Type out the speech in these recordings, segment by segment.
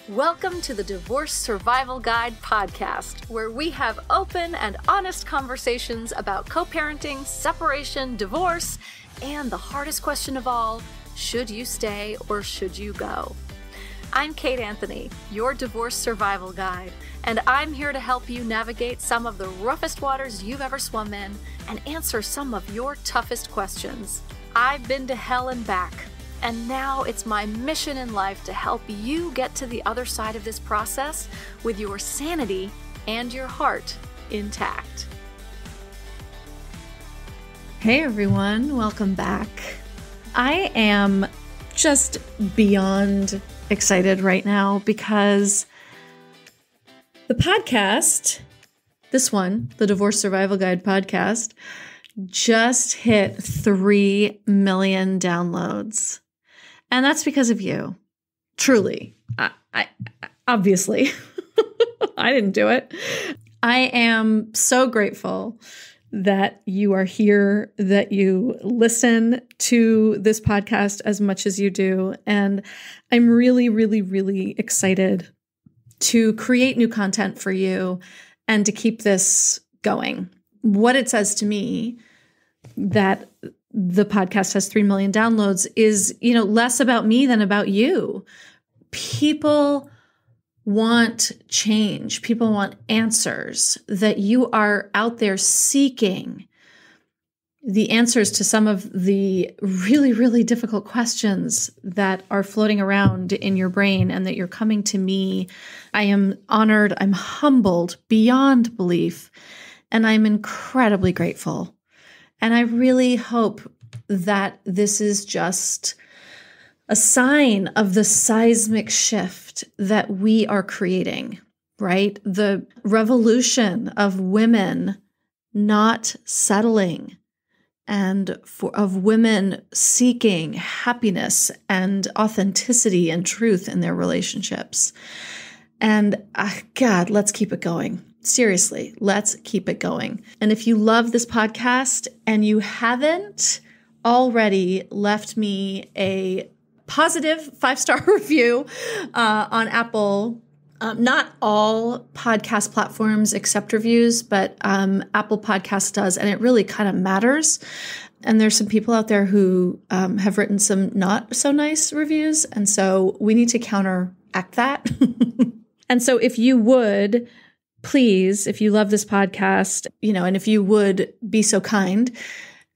Welcome to the Divorce Survival Guide podcast, where we have open and honest conversations about co-parenting, separation, divorce, and the hardest question of all, should you stay or should you go? I'm Kate Anthony, your divorce survival guide, and I'm here to help you navigate some of the roughest waters you've ever swum in and answer some of your toughest questions. I've been to hell and back, and now it's my mission in life to help you get to the other side of this process with your sanity and your heart intact. Hey everyone, welcome back. I am just beyond excited right now because the podcast, this one, the Divorce Survival Guide podcast, just hit 3 million downloads. And that's because of you. Truly. I obviously, I didn't do it. I am so grateful that you are here, that you listen to this podcast as much as you do. And I'm really, really, really excited to create new content for you and to keep this going. What it says to me that the podcast has 3 million downloads is, less about me than about you. People want change. People want answers, that you are out there seeking the answers to some of the really, really difficult questions that are floating around in your brain and that you're coming to me. I am honored. I'm humbled beyond belief, and I'm incredibly grateful. And I really hope that this is just a sign of the seismic shift that we are creating, right? The revolution of women not settling and of women seeking happiness and authenticity and truth in their relationships. And God, let's keep it going. Seriously, let's keep it going. And if you love this podcast and you haven't already left me a positive 5-star review on Apple, not all podcast platforms accept reviews, but Apple Podcasts does, and it really kind of matters. And there's some people out there who have written some not so nice reviews, and so we need to counteract that. And so if you would, please, if you love this podcast, and if you would be so kind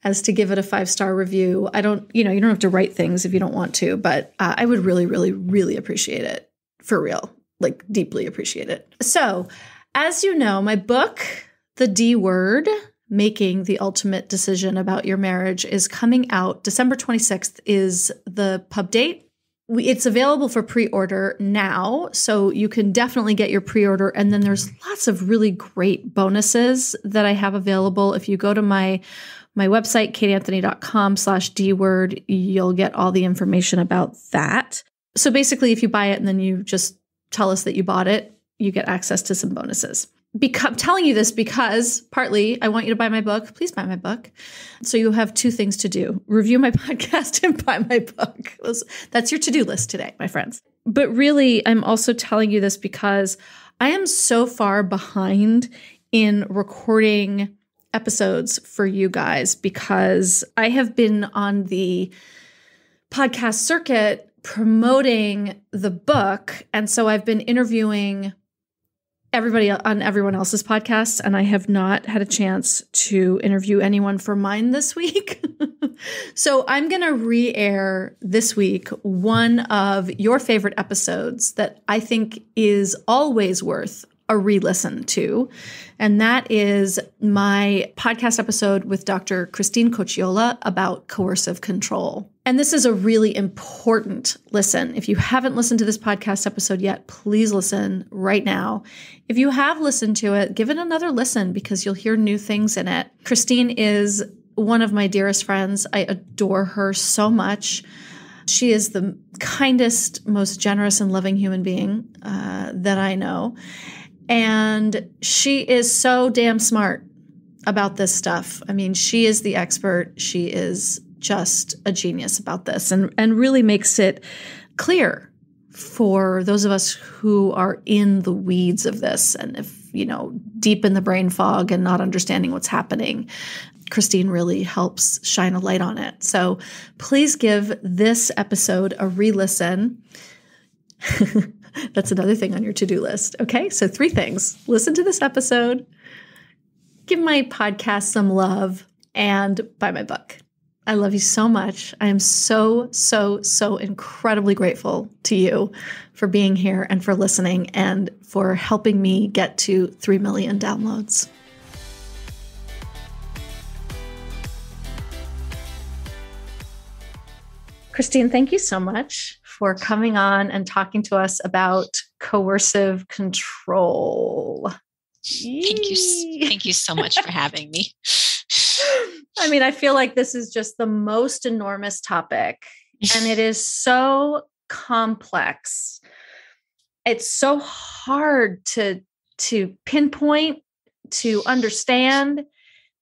as to give it a 5-star review. You don't have to write things if you don't want to, but I would really, really, really appreciate it. For real, like deeply appreciate it. So, as you know, my book, The D Word, Making the Ultimate Decision About Your Marriage, is coming out. December 26th is the pub date. It's available for pre-order now, so you can definitely get your pre-order. And then there's lots of really great bonuses that I have available. If you go to my website, kateanthony.com/dword, you'll get all the information about that. So basically, if you buy it and then you just tell us that you bought it, you get access to some bonuses. I'm telling you this because partly I want you to buy my book. Please buy my book. So you have 2 things to do: review my podcast and buy my book. That's your to-do list today, my friends. But really, I'm also telling you this because I am so far behind in recording episodes for you guys, because I have been on the podcast circuit promoting the book. And so I've been interviewing everybody on everyone else's podcasts, and I have not had a chance to interview anyone for mine this week. So I'm going to re-air this week one of your favorite episodes that I think is always worth a re-listen to. And that is my podcast episode with Dr. Christine Cocchiola about coercive control. And this is a really important listen. If you haven't listened to this podcast episode yet, please listen right now. If you have listened to it, give it another listen because you'll hear new things in it. Christine is one of my dearest friends. I adore her so much. She is the kindest, most generous and loving human being that I know. And she is so damn smart about this stuff. I mean, she is the expert. She is just a genius about this and really makes it clear for those of us who are in the weeds of this and if, deep in the brain fog and not understanding what's happening, Christine really helps shine a light on it. So please give this episode a re-listen. That's another thing on your to-do list. Okay, so 3 things. Listen to this episode, give my podcast some love, and buy my book. I love you so much. I am so, so, so incredibly grateful to you for being here and for listening and for helping me get to 3 million downloads. Christine, thank you so much for coming on and talking to us about coercive control. Thank you so much for having me. I mean, I feel like this is just the most enormous topic, and it is so complex. It's so hard to pinpoint, to understand,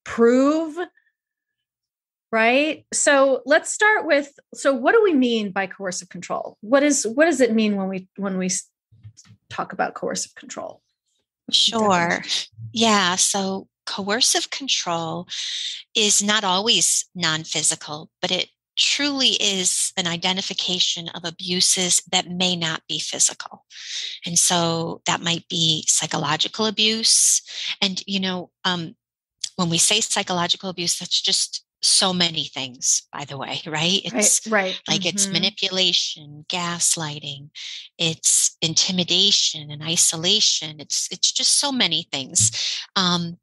prove, right? So let's start with, what do we mean by coercive control? What does it mean when we talk about coercive control? Sure. Yeah. So coercive control is not always non-physical, but it truly is an identification of abuses that may not be physical. And so that might be psychological abuse. And, when we say psychological abuse, that's just so many things, by the way, right? It's right. Like it's manipulation, gaslighting, it's intimidation and isolation. It's just so many things. And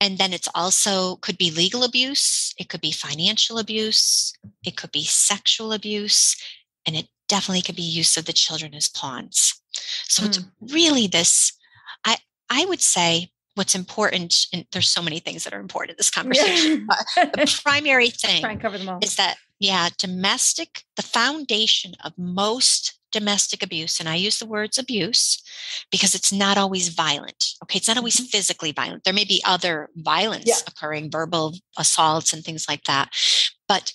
then it's also could be legal abuse. It could be financial abuse. It could be sexual abuse. And it definitely could be use of the children as pawns. So it's really this, I would say what's important, and there's so many things that are important in this conversation, but the primary thing try and cover them all. Is that, the foundation of most domestic abuse, and I use the words abuse because it's not always violent. Okay. It's not always physically violent. There may be other violence occurring, verbal assaults and things like that. But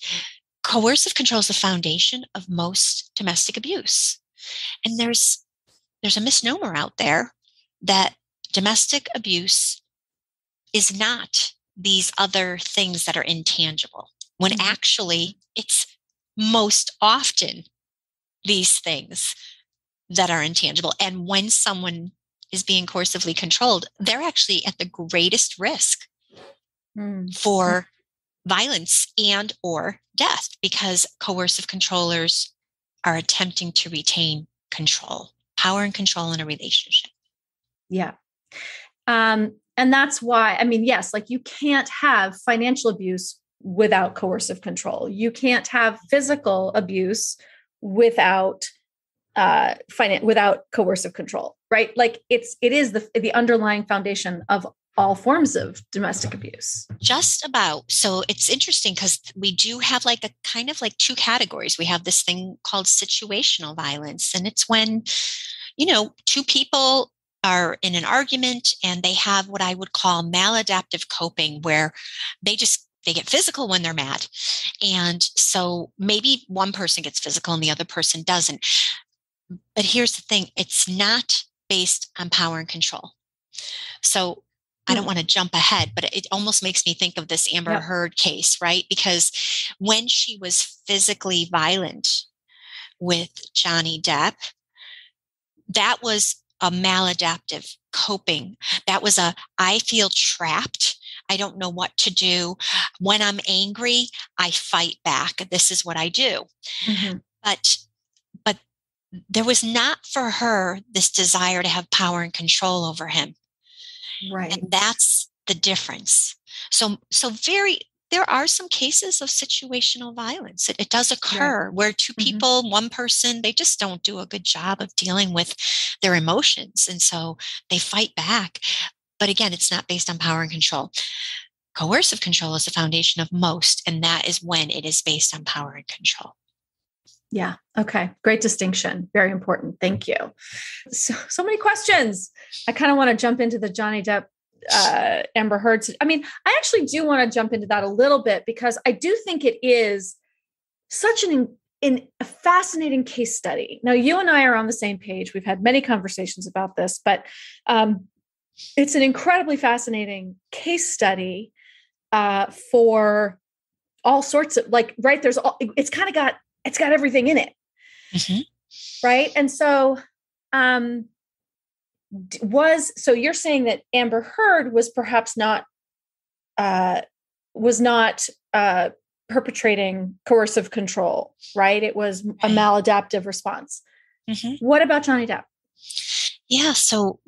coercive control is the foundation of most domestic abuse. And there's a misnomer out there that domestic abuse is not these other things that are intangible, when actually it's most often these things that are intangible. And when someone is being coercively controlled, they're actually at the greatest risk for violence and or death, because coercive controllers are attempting to retain control, power and control in a relationship. Yeah. And that's why, yes, like you can't have financial abuse without coercive control. You can't have physical abuse without without coercive control, right? Like it is the underlying foundation of all forms of domestic abuse. Just about. So it's interesting because we do have like a kind of like 2 categories. We have this thing called situational violence, and it's when, 2 people are in an argument and they have what I would call maladaptive coping, where they get physical when they're mad. And so maybe one person gets physical and the other person doesn't. But here's the thing, it's not based on power and control. So I don't want to jump ahead, but it almost makes me think of this Amber Heard case, right? Because when she was physically violent with Johnny Depp, that was a maladaptive coping. That was I feel trapped. I don't know what to do. When I'm angry, I fight back. This is what I do. But there was not for her this desire to have power and control over him. Right. And that's the difference. So there are some cases of situational violence. It does occur where 2 people, one person, they just don't do a good job of dealing with their emotions. And so they fight back. But again, it's not based on power and control. Coercive control is the foundation of most, and that is when it is based on power and control. Yeah. Okay. Great distinction. Very important. Thank you. So many questions. I kind of want to jump into the Johnny Depp, Amber Heard. I actually do want to jump into that a little bit, because I do think it is such an in a fascinating case study. Now, you and I are on the same page. We've had many conversations about this, but it's an incredibly fascinating case study for all sorts of right. It's got everything in it. Mm-hmm. Right. And so, you're saying that Amber Heard was perhaps not perpetrating coercive control, right? It was a maladaptive response. Mm-hmm. What about Johnny Depp? Yeah. So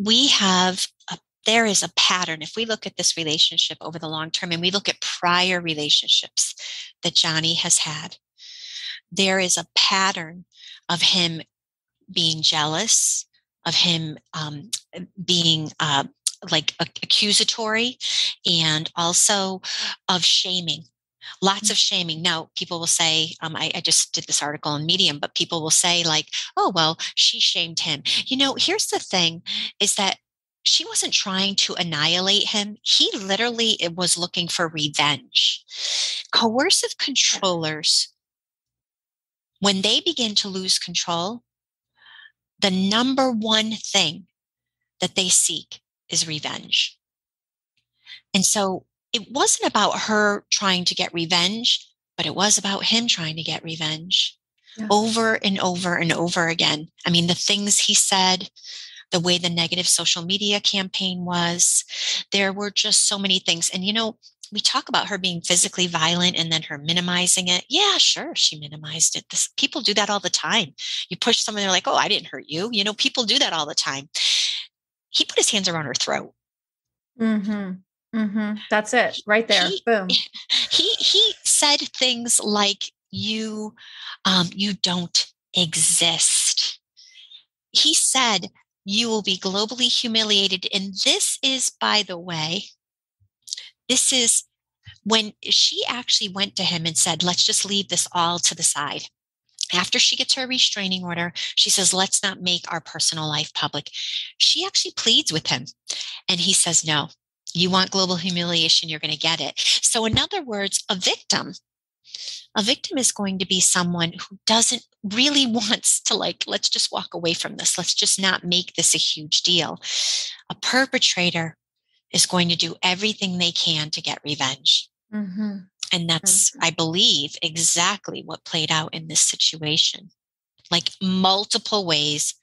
there is a pattern. If we look at this relationship over the long term and we look at prior relationships that Johnny has had, there is a pattern of him being jealous, of him being accusatory, and also of shaming. Lots of shaming. Now, people will say, I just did this article on Medium, but people will say like, oh, well, she shamed him. Here's the thing is that she wasn't trying to annihilate him. He literally was looking for revenge. Coercive controllers, when they begin to lose control, the number one thing that they seek is revenge. And so it wasn't about her trying to get revenge, but it was about him trying to get revenge over and over and over again. I mean, the things he said, the way the negative social media campaign was, there were just so many things. And, we talk about her being physically violent and then her minimizing it. Yeah, sure. She minimized it. People do that all the time. You push someone, they're like, oh, I didn't hurt you. People do that all the time. He put his hands around her throat. Mm-hmm. Mm-hmm. That's it right there. Boom. He said things like, you don't exist. He said, you will be globally humiliated. And this is, by the way, this is when she actually went to him and said, let's just leave this all to the side. After she gets her restraining order, she says, let's not make our personal life public. She actually pleads with him. And he says, no, you want global humiliation, you're going to get it. So in other words, a victim is going to be someone who doesn't really wants to let's just walk away from this. Let's just not make this a huge deal. A perpetrator is going to do everything they can to get revenge. Mm-hmm. And that's, I believe, exactly what played out in this situation. Like multiple ways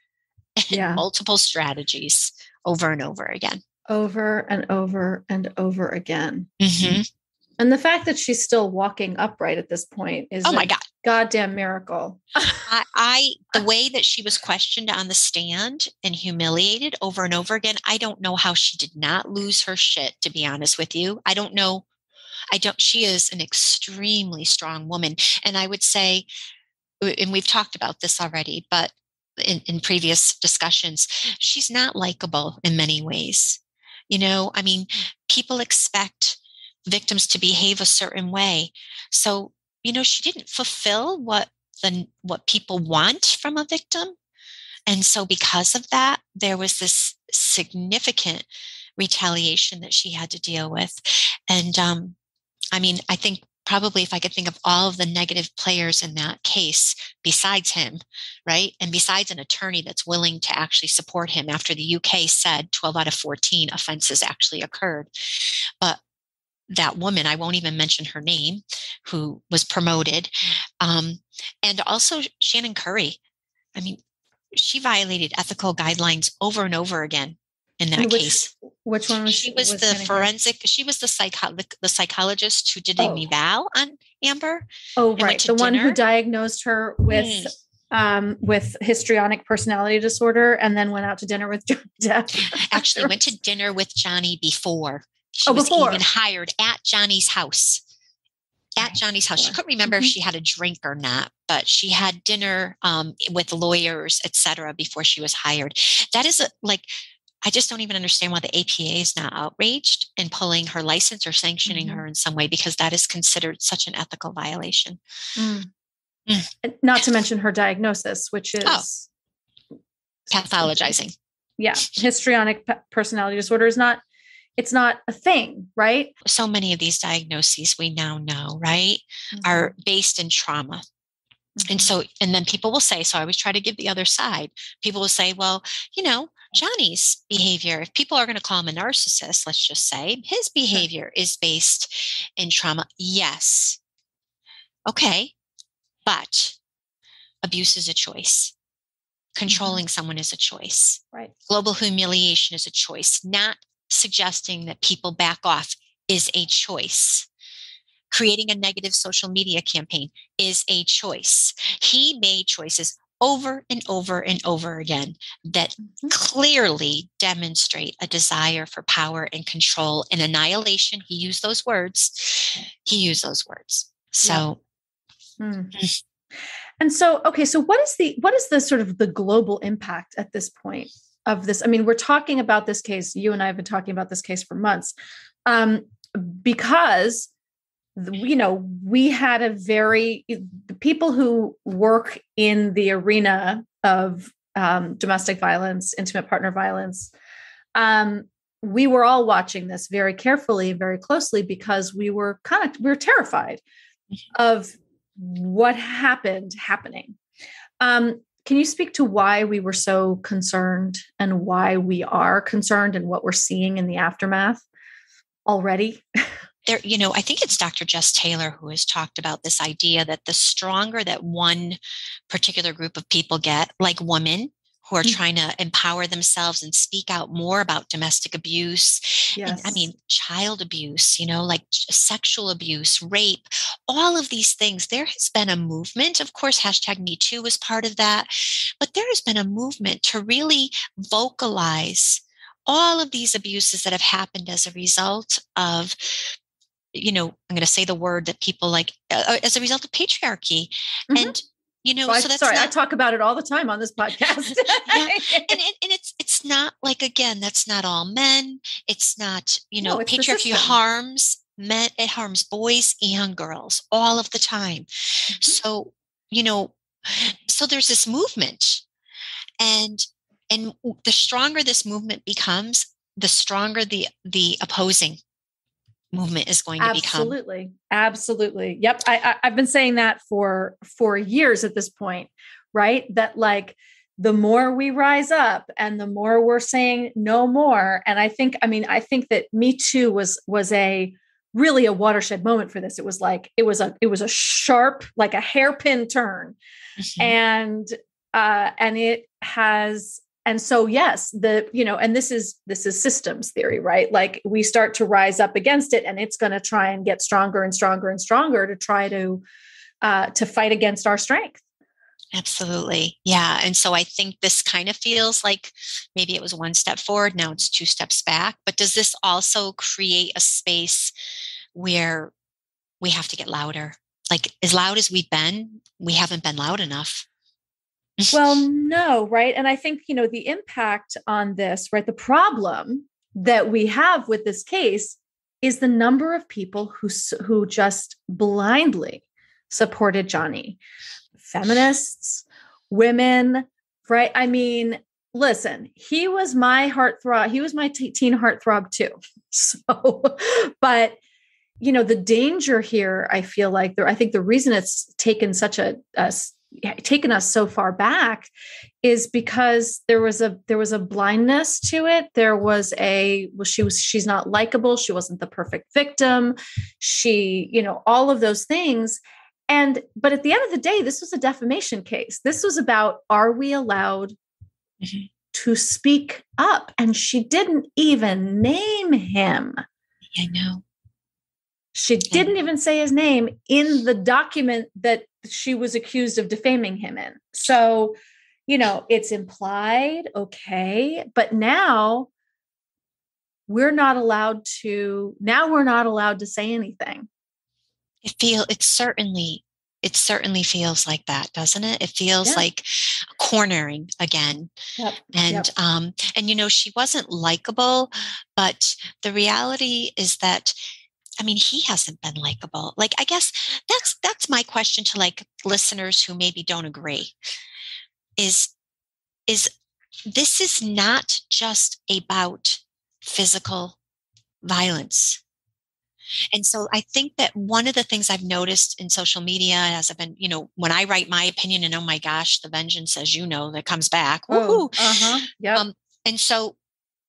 and multiple strategies over and over again. Over and over and over again. Mm-hmm. And the fact that she's still walking upright at this point is my God, goddamn miracle. The way that she was questioned on the stand and humiliated over and over again, I don't know how she did not lose her shit, to be honest with you. I don't know. She is an extremely strong woman. And I would say, and we've talked about this already, but in previous discussions, she's not likable in many ways. People expect victims to behave a certain way. So, she didn't fulfill what people want from a victim. And so because of that, there was this significant retaliation that she had to deal with. And, I think probably if I could think of all of the negative players in that case, besides him, right? And besides an attorney that's willing to actually support him after the UK said 12 out of 14 offenses actually occurred. But that woman, I won't even mention her name, who was promoted. And also Shannon Curry. She violated ethical guidelines over and over again in that case. Which one was she? Was the forensic, she was the psychologist who did an eval on Amber. Oh, right. The one who diagnosed her with histrionic personality disorder and then went out to dinner with Johnny Depp. Actually went to dinner with Johnny before. She was even hired at Johnny's house. At Johnny's house. She couldn't remember if she had a drink or not, but she had dinner with lawyers, etc., before she was hired. That is I just don't even understand why the APA is not outraged and pulling her license or sanctioning her in some way, because that is considered such an ethical violation. Not to mention her diagnosis, which is pathologizing. Yeah. Histrionic personality disorder it's not a thing, right? So many of these diagnoses we now know, right, are based in trauma. And so, and then people will say, so I always try to give the other side. People will say, well, Johnny's behavior, if people are going to call him a narcissist, let's just say his behavior is based in trauma. Yes. Okay. But abuse is a choice. Controlling someone is a choice. Right. Global humiliation is a choice. Not suggesting that people back off is a choice. Creating a negative social media campaign is a choice. He made choices over and over and over again that clearly demonstrate a desire for power and control and annihilation. He used those words. So. And so, okay, so what is the sort of the global impact at this point of this? I mean, we're talking about this case. You and I have been talking about this case for months, because we had the people who work in the arena of domestic violence, intimate partner violence. We were all watching this very carefully, very closely, because we were terrified of what happening. Can you speak to why we were so concerned and why we are concerned and what we're seeing in the aftermath already? I think it's Dr. Jess Taylor who has talked about this idea that the stronger that one particular group of people get, like women who are trying to empower themselves and speak out more about domestic abuse, and child abuse, like sexual abuse, rape, all of these things. There has been a movement, of course, #MeToo was part of that, but there has been a movement to really vocalize all of these abuses that have happened as a result of, I'm going to say the word that people like, as a result of patriarchy. And so that's I talk about it all the time on this podcast. And it's not like, again, that's not all men. It's not, it's patriarchy harms men. It harms boys and girls all of the time. So, so there's this movement, and the stronger this movement becomes, the stronger the opposing movement is going to become. Absolutely. Yep. I've been saying that for years at this point, right? That like the more we rise up and the more we're saying no more. And I think that Me Too was really a watershed moment for this. It was a sharp, like a hairpin turn. And it has. And so, yes, and this is systems theory, right? Like we start to rise up against it, and it's going to try and get stronger and stronger and stronger to try to fight against our strength. Absolutely. Yeah. And so I think this kind of feels like maybe it was one step forward. Now it's two steps back. But does this also create a space where we have to get louder? Like as loud as we've been, we haven't been loud enough. Well, no, right. And I think, the impact on this, right, the problem that we have with this case is the number of people who just blindly supported Johnny. Feminists, women, right? I mean, listen, he was my heartthrob. He was my teen heartthrob too. So, but the danger here, I feel like I think the reason it's taken taken us so far back is because there was a blindness to it. There was she's not likable. She wasn't the perfect victim. She, all of those things. But at the end of the day, this was a defamation case. This was about, are we allowed to speak up? And she didn't even name him. I know. She didn't even say his name in the document that she was accused of defaming him in. So, it's implied, okay, but now we're not allowed to say anything. It certainly feels like that, doesn't it? It feels like cornering again. Yep. And she wasn't likable, but the reality is that, he hasn't been likable. Like, I guess that's my question to like listeners who maybe don't agree is this is not just about physical violence. And so I think that one of the things I've noticed in social media as I've been, when I write my opinion and oh my gosh, the vengeance, as you know, that comes back. Oh, Woohoo. Yep. And so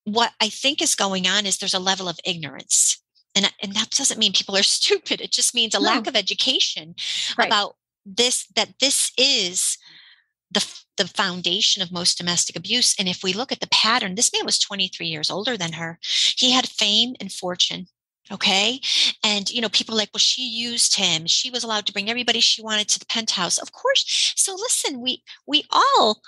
what I think is going on is there's a level of ignorance. And that doesn't mean people are stupid. It just means a lack of education about this, that this is the foundation of most domestic abuse. And if we look at the pattern, this man was 23 years older than her. He had fame and fortune. Okay. And, people are like, well, she used him. She was allowed to bring everybody she wanted to the penthouse. Of course. So listen, we all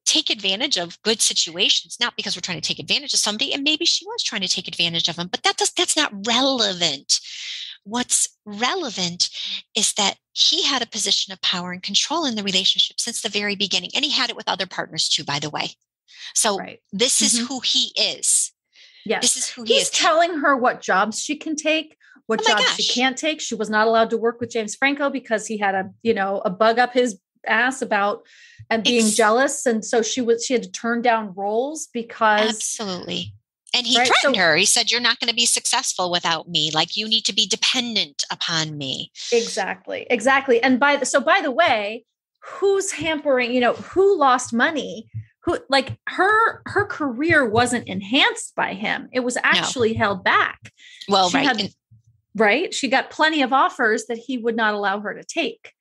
take advantage of good situations, not because we're trying to take advantage of somebody. And maybe she was trying to take advantage of him, but that's not relevant. What's relevant is that he had a position of power and control in the relationship since the very beginning. And he had it with other partners too, by the way. So this is who he is. Yes. This is who he is. He's telling her what jobs she can take, what jobs she can't take. She was not allowed to work with James Franco because he had a bug up his ass about and being jealous. And so she had to turn down roles because absolutely. And he threatened her. He said, you're not going to be successful without me. Like you need to be dependent upon me. Exactly. And by the way, who's hampering, who lost money, who her career wasn't enhanced by him. It was actually held back. Well, She got plenty of offers that he would not allow her to take.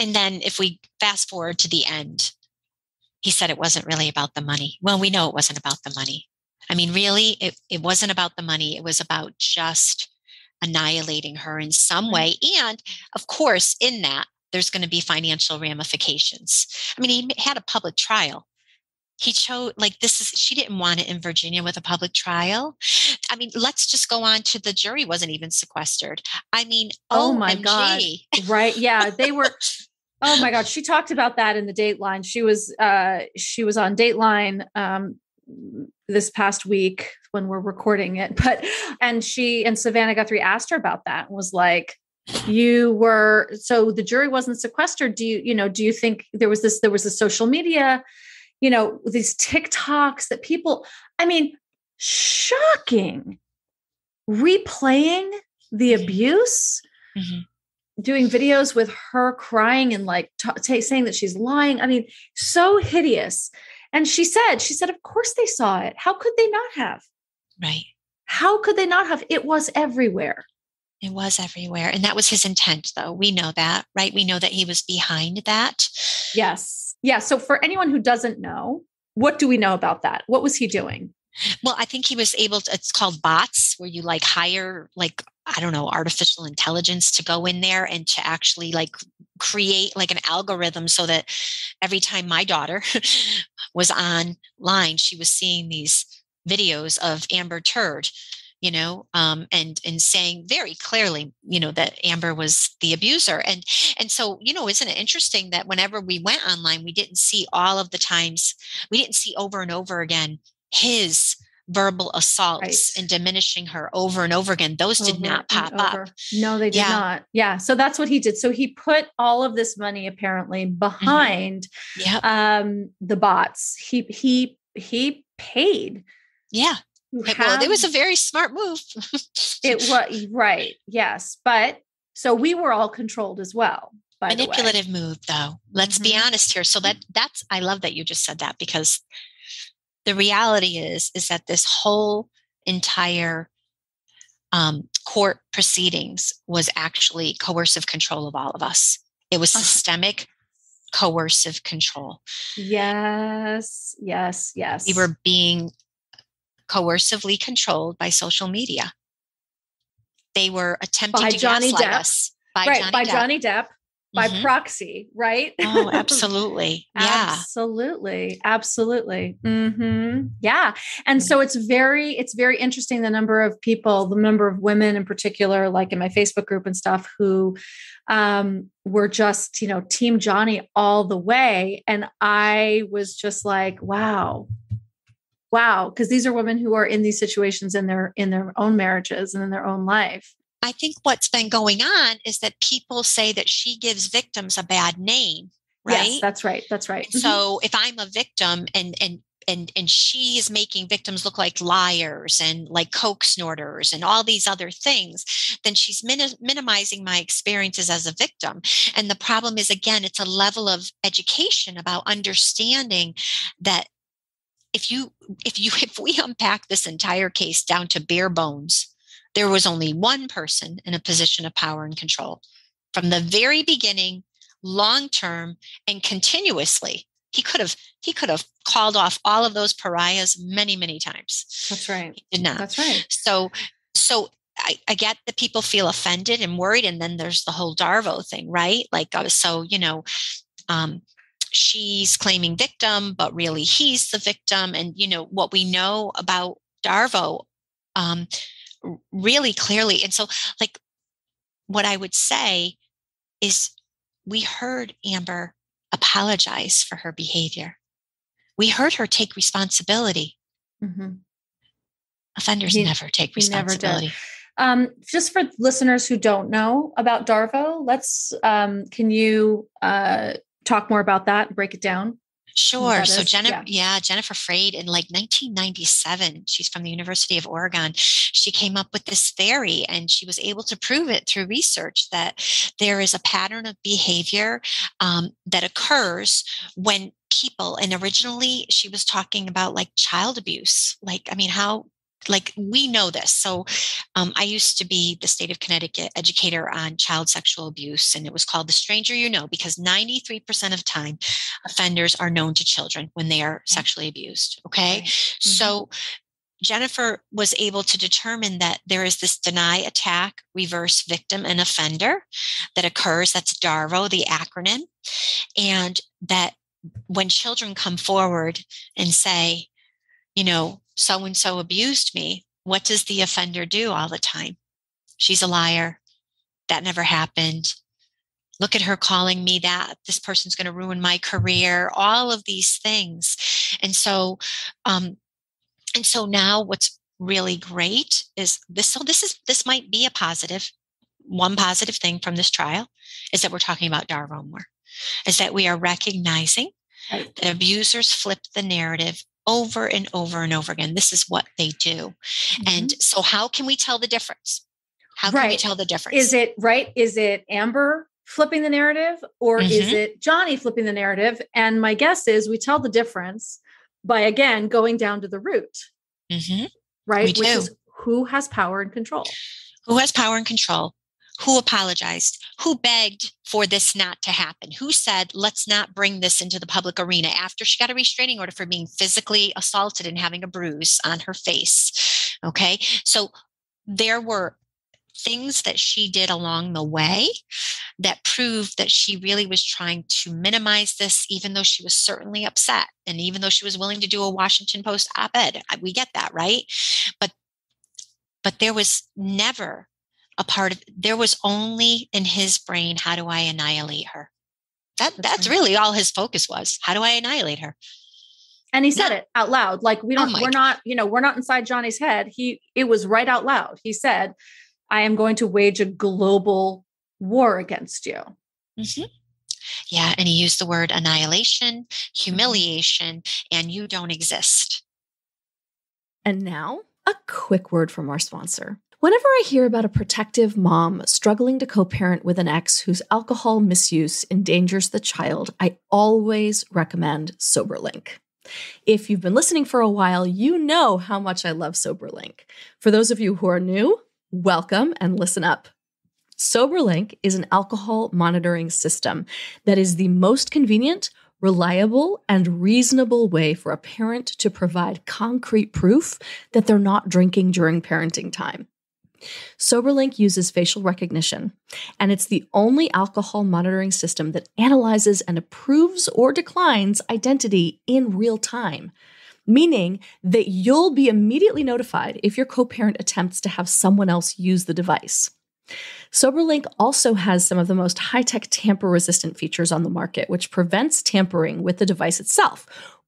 And then if we fast forward to the end, he said it wasn't really about the money. Well, we know it wasn't about the money. I mean, really, it wasn't about the money. It was about just annihilating her in some way. And of course, in that, there's going to be financial ramifications. I mean, he had a public trial. He chose she didn't want it in Virginia with a public trial. I mean, let's just go on to the jury wasn't even sequestered. I mean, oh my God. Right. Yeah. They were, oh my God. She talked about that in the Dateline. She was on Dateline, this past week when we're recording it, and Savannah Guthrie asked her about that and was like, so the jury wasn't sequestered. Do you think there was a social media, these TikToks that people, I mean, shocking, replaying the abuse, doing videos with her crying and saying that she's lying. I mean, so hideous. And she said, of course they saw it. How could they not have? Right. How could they not have? It was everywhere. It was everywhere. And that was his intent, though. We know that, right? We know that he was behind that. Yes. Yeah. So for anyone who doesn't know, what do we know about that? What was he doing? Well, I think he was able to, it's called bots, where you hire, I don't know, artificial intelligence to go in there and to actually create an algorithm so that every time my daughter was online, she was seeing these videos of Amber Turd, and saying very clearly, that Amber was the abuser. And so, isn't it interesting that whenever we went online, we didn't see all of the times, we didn't see over and over again his verbal assaults and diminishing her over and over again. Those did not pop up. No, they did not. Yeah. So that's what he did. So he put all of this money apparently behind the bots. He paid. Yeah. Well, it was a very smart move. It was right. Yes. But so we were all controlled as well. Manipulative move though. Let's be honest here. So that's, I love that you just said that, because the reality is that this whole entire court proceedings was actually coercive control of all of us. It was systemic coercive control. Yes. We were being coercively controlled by social media. They were attempting to gaslight us. By Johnny Depp. By proxy, right? Oh, absolutely. Yeah. Absolutely. Yeah. And so it's very interesting, the number of women in particular, like in my Facebook group and stuff, who were just, Team Johnny all the way. And I was just like, wow. Because these are women who are in these situations in their own marriages and in their own life. I think what's been going on is that people say that she gives victims a bad name, right? Yes, that's right. So if I'm a victim and and she is making victims look like liars and like coke snorters and all these other things, then she's minimizing my experiences as a victim. And the problem is, again, it's a level of education about understanding that if we unpack this entire case down to bare bones, there was only one person in a position of power and control from the very beginning, long term, and continuously. He could have called off all of those pariahs many, many times. That's right. He did not. That's right. So I get that people feel offended and worried. And then there's the whole DARVO thing, right? Like, so, she's claiming victim, but really he's the victim. And, what we know about DARVO really clearly. And so, like, what I would say is we heard Amber apologize for her behavior. We heard her take responsibility. Mm-hmm. Offenders never take responsibility. Just for listeners who don't know about DARVO, can you talk more about that and break it down? Sure. So Jennifer Freyd in like 1997, she's from the University of Oregon. She came up with this theory and she was able to prove it through research that there is a pattern of behavior that occurs when people, and originally she was talking about like child abuse. We know this. So I used to be the state of Connecticut educator on child sexual abuse, and it was called The Stranger You Know, because 93% of time offenders are known to children when they are sexually abused. Okay. Right. Mm-hmm. So Jennifer was able to determine that there is this deny, attack, reverse, victim, and offender that occurs. That's DARVO, the acronym. And that when children come forward and say, so-and-so abused me, what does the offender do all the time? She's a liar. That never happened. Look at her calling me that. This person's going to ruin my career. All of these things. And so now what's really great is this. So this might be one positive thing from this trial is that we're talking about DARVO more, is that we are recognizing that abusers flip the narrative over and over and over again. This is what they do. Mm-hmm. And so how can we tell the difference? How can we tell the difference? Is it Amber flipping the narrative, or is it Johnny flipping the narrative? And my guess is we tell the difference by, again, going down to the root, right? Which is who has power and control. Who has power and control? Who apologized? Who begged for this not to happen? Who said, let's not bring this into the public arena after she got a restraining order for being physically assaulted and having a bruise on her face? Okay. So there were things that she did along the way that proved that she really was trying to minimize this, even though she was certainly upset. And even though she was willing to do a Washington Post op-ed, we get that, right? But there was never there was only in his brain, how do I annihilate her? That's really all his focus was. How do I annihilate her? And he said it out loud. Like we're not inside Johnny's head. It was right out loud. He said, I am going to wage a global war against you. Mm-hmm. Yeah. And he used the word annihilation, humiliation, and you don't exist. And now a quick word from our sponsor. Whenever I hear about a protective mom struggling to co-parent with an ex whose alcohol misuse endangers the child, I always recommend SoberLink. If you've been listening for a while, you know how much I love SoberLink. For those of you who are new, welcome and listen up. SoberLink is an alcohol monitoring system that is the most convenient, reliable, and reasonable way for a parent to provide concrete proof that they're not drinking during parenting time. SoberLink uses facial recognition, and it's the only alcohol monitoring system that analyzes and approves or declines identity in real time, meaning that you'll be immediately notified if your co-parent attempts to have someone else use the device. SoberLink also has some of the most high-tech tamper-resistant features on the market, which prevents tampering with the device itself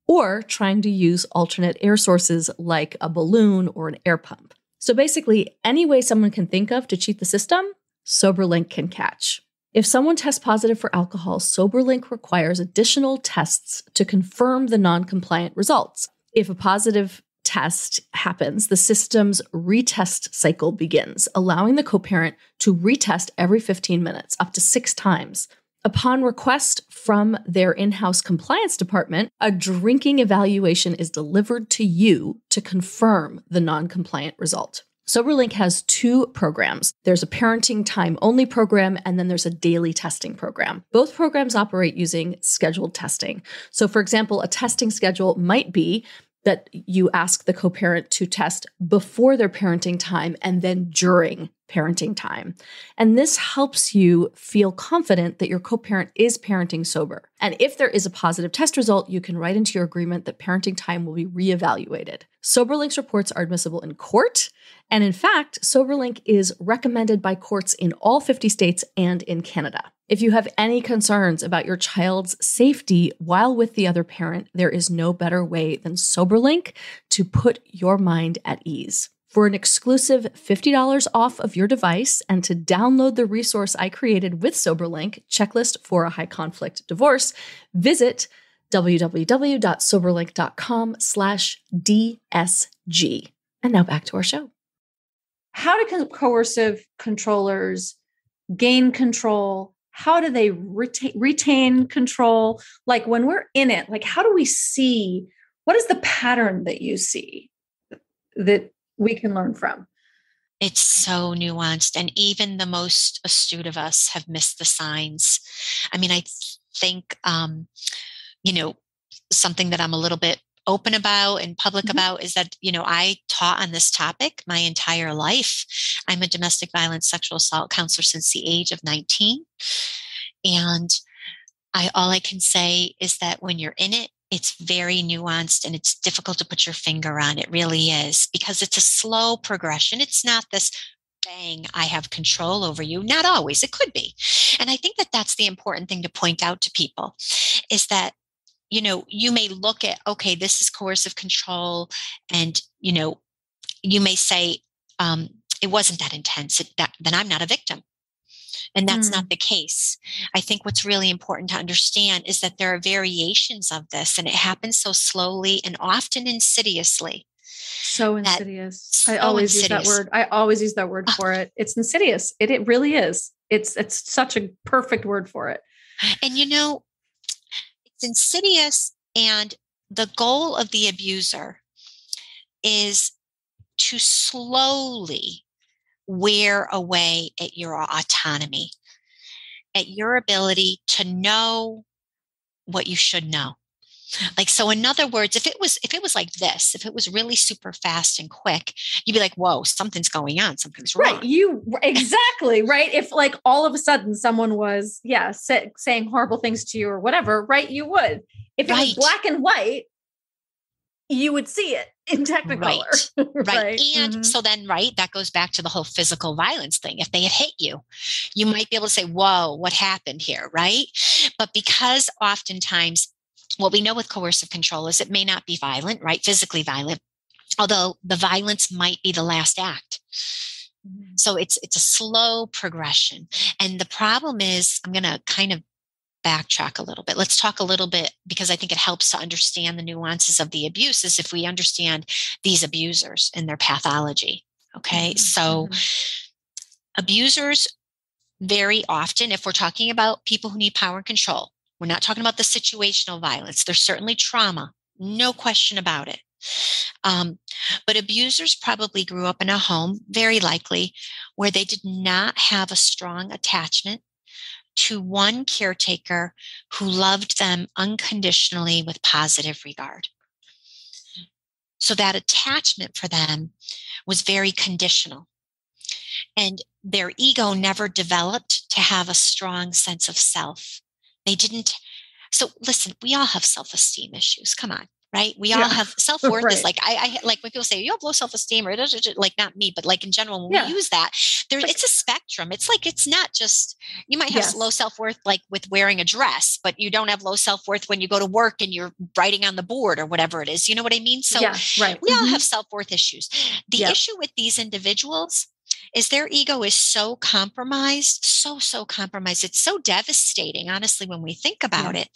or trying to use alternate air sources like a balloon or an air pump. So basically, any way someone can think of to cheat the system, SoberLink can catch. If someone tests positive for alcohol, SoberLink requires additional tests to confirm the non-compliant results. If a positive test happens, the system's retest cycle begins, allowing the co-parent to retest every 15 minutes, up to 6 times. Upon request from their in-house compliance department, a drinking evaluation is delivered to you to confirm the non-compliant result. SoberLink has 2 programs. There's a parenting time only program, and then there's a daily testing program. Both programs operate using scheduled testing. So for example, a testing schedule might be that you ask the co-parent to test before their parenting time and then during parenting time. And this helps you feel confident that your co-parent is parenting sober. And if there is a positive test result, you can write into your agreement that parenting time will be reevaluated. SoberLink's reports are admissible in court. And in fact, SoberLink is recommended by courts in all 50 states and in Canada. If you have any concerns about your child's safety while with the other parent, there is no better way than SoberLink to put your mind at ease. For an exclusive $50 off of your device and to download the resource I created with SoberLink, Checklist for a High Conflict Divorce, visit www.soberlink.com/DSG. And now back to our show. How do coercive controllers gain control? How do they retain control? Like when we're in it, like how do we see, what is the pattern that you see that we can learn from? It's so nuanced. And even the most astute of us have missed the signs. I mean, I think, something that I'm a little bit open about and public about is that, I taught on this topic my entire life. I'm a domestic violence sexual assault counselor since the age of 19. And all I can say is that when you're in it, it's very nuanced and it's difficult to put your finger on. It really is, because it's a slow progression. It's not this bang, I have control over you. Not always. It could be. And I think that that's the important thing to point out to people is that, you may look at, okay, this is coercive control. And, you may say, it wasn't that intense. Then I'm not a victim. And that's not the case. I think what's really important to understand is that there are variations of this, and it happens so slowly and often insidiously. So insidious. I always use that word. I always use that word for it. It's insidious. It really is. It's such a perfect word for it. And it's insidious, and the goal of the abuser is to slowly wear away at your autonomy, at your ability to know what you should know. Like, so in other words, if it was like this, if it was really super fast and quick, you'd be like, whoa, something's going on. Something's wrong. Right. Exactly. Right. If like all of a sudden someone was, saying horrible things to you or whatever, right. You would, if it was black and white, you would see it in Technicolor. Right. And so then, that goes back to the whole physical violence thing. If they had hit you, you might be able to say, whoa, what happened here? Right. But because oftentimes what we know with coercive control is it may not be violent, right? Physically violent, although the violence might be the last act. So it's a slow progression. And the problem is, I'm going to kind of backtrack a little bit. Let's talk a little bit, because I think it helps to understand the nuances of the abuses if we understand these abusers and their pathology. Okay. So abusers very often, if we're talking about people who need power and control, we're not talking about the situational violence. There's certainly trauma, no question about it. But abusers probably grew up in a home, very likely, where they did not have a strong attachment to one caretaker who loved them unconditionally with positive regard. So that attachment for them was very conditional. And their ego never developed to have a strong sense of self. They didn't. So listen, we all have self-esteem issues. Come on. Right. We all have self-worth is like, I like when people say you have low self-esteem, or like not me, but like in general, when we use that, it's a spectrum. It's like, it's not just, you might have low self-worth, like with wearing a dress, but you don't have low self-worth when you go to work and you're writing on the board or whatever it is. You know what I mean? So we all have self-worth issues. The issue with these individuals is their ego is so compromised, so compromised. It's so devastating, honestly, when we think about it,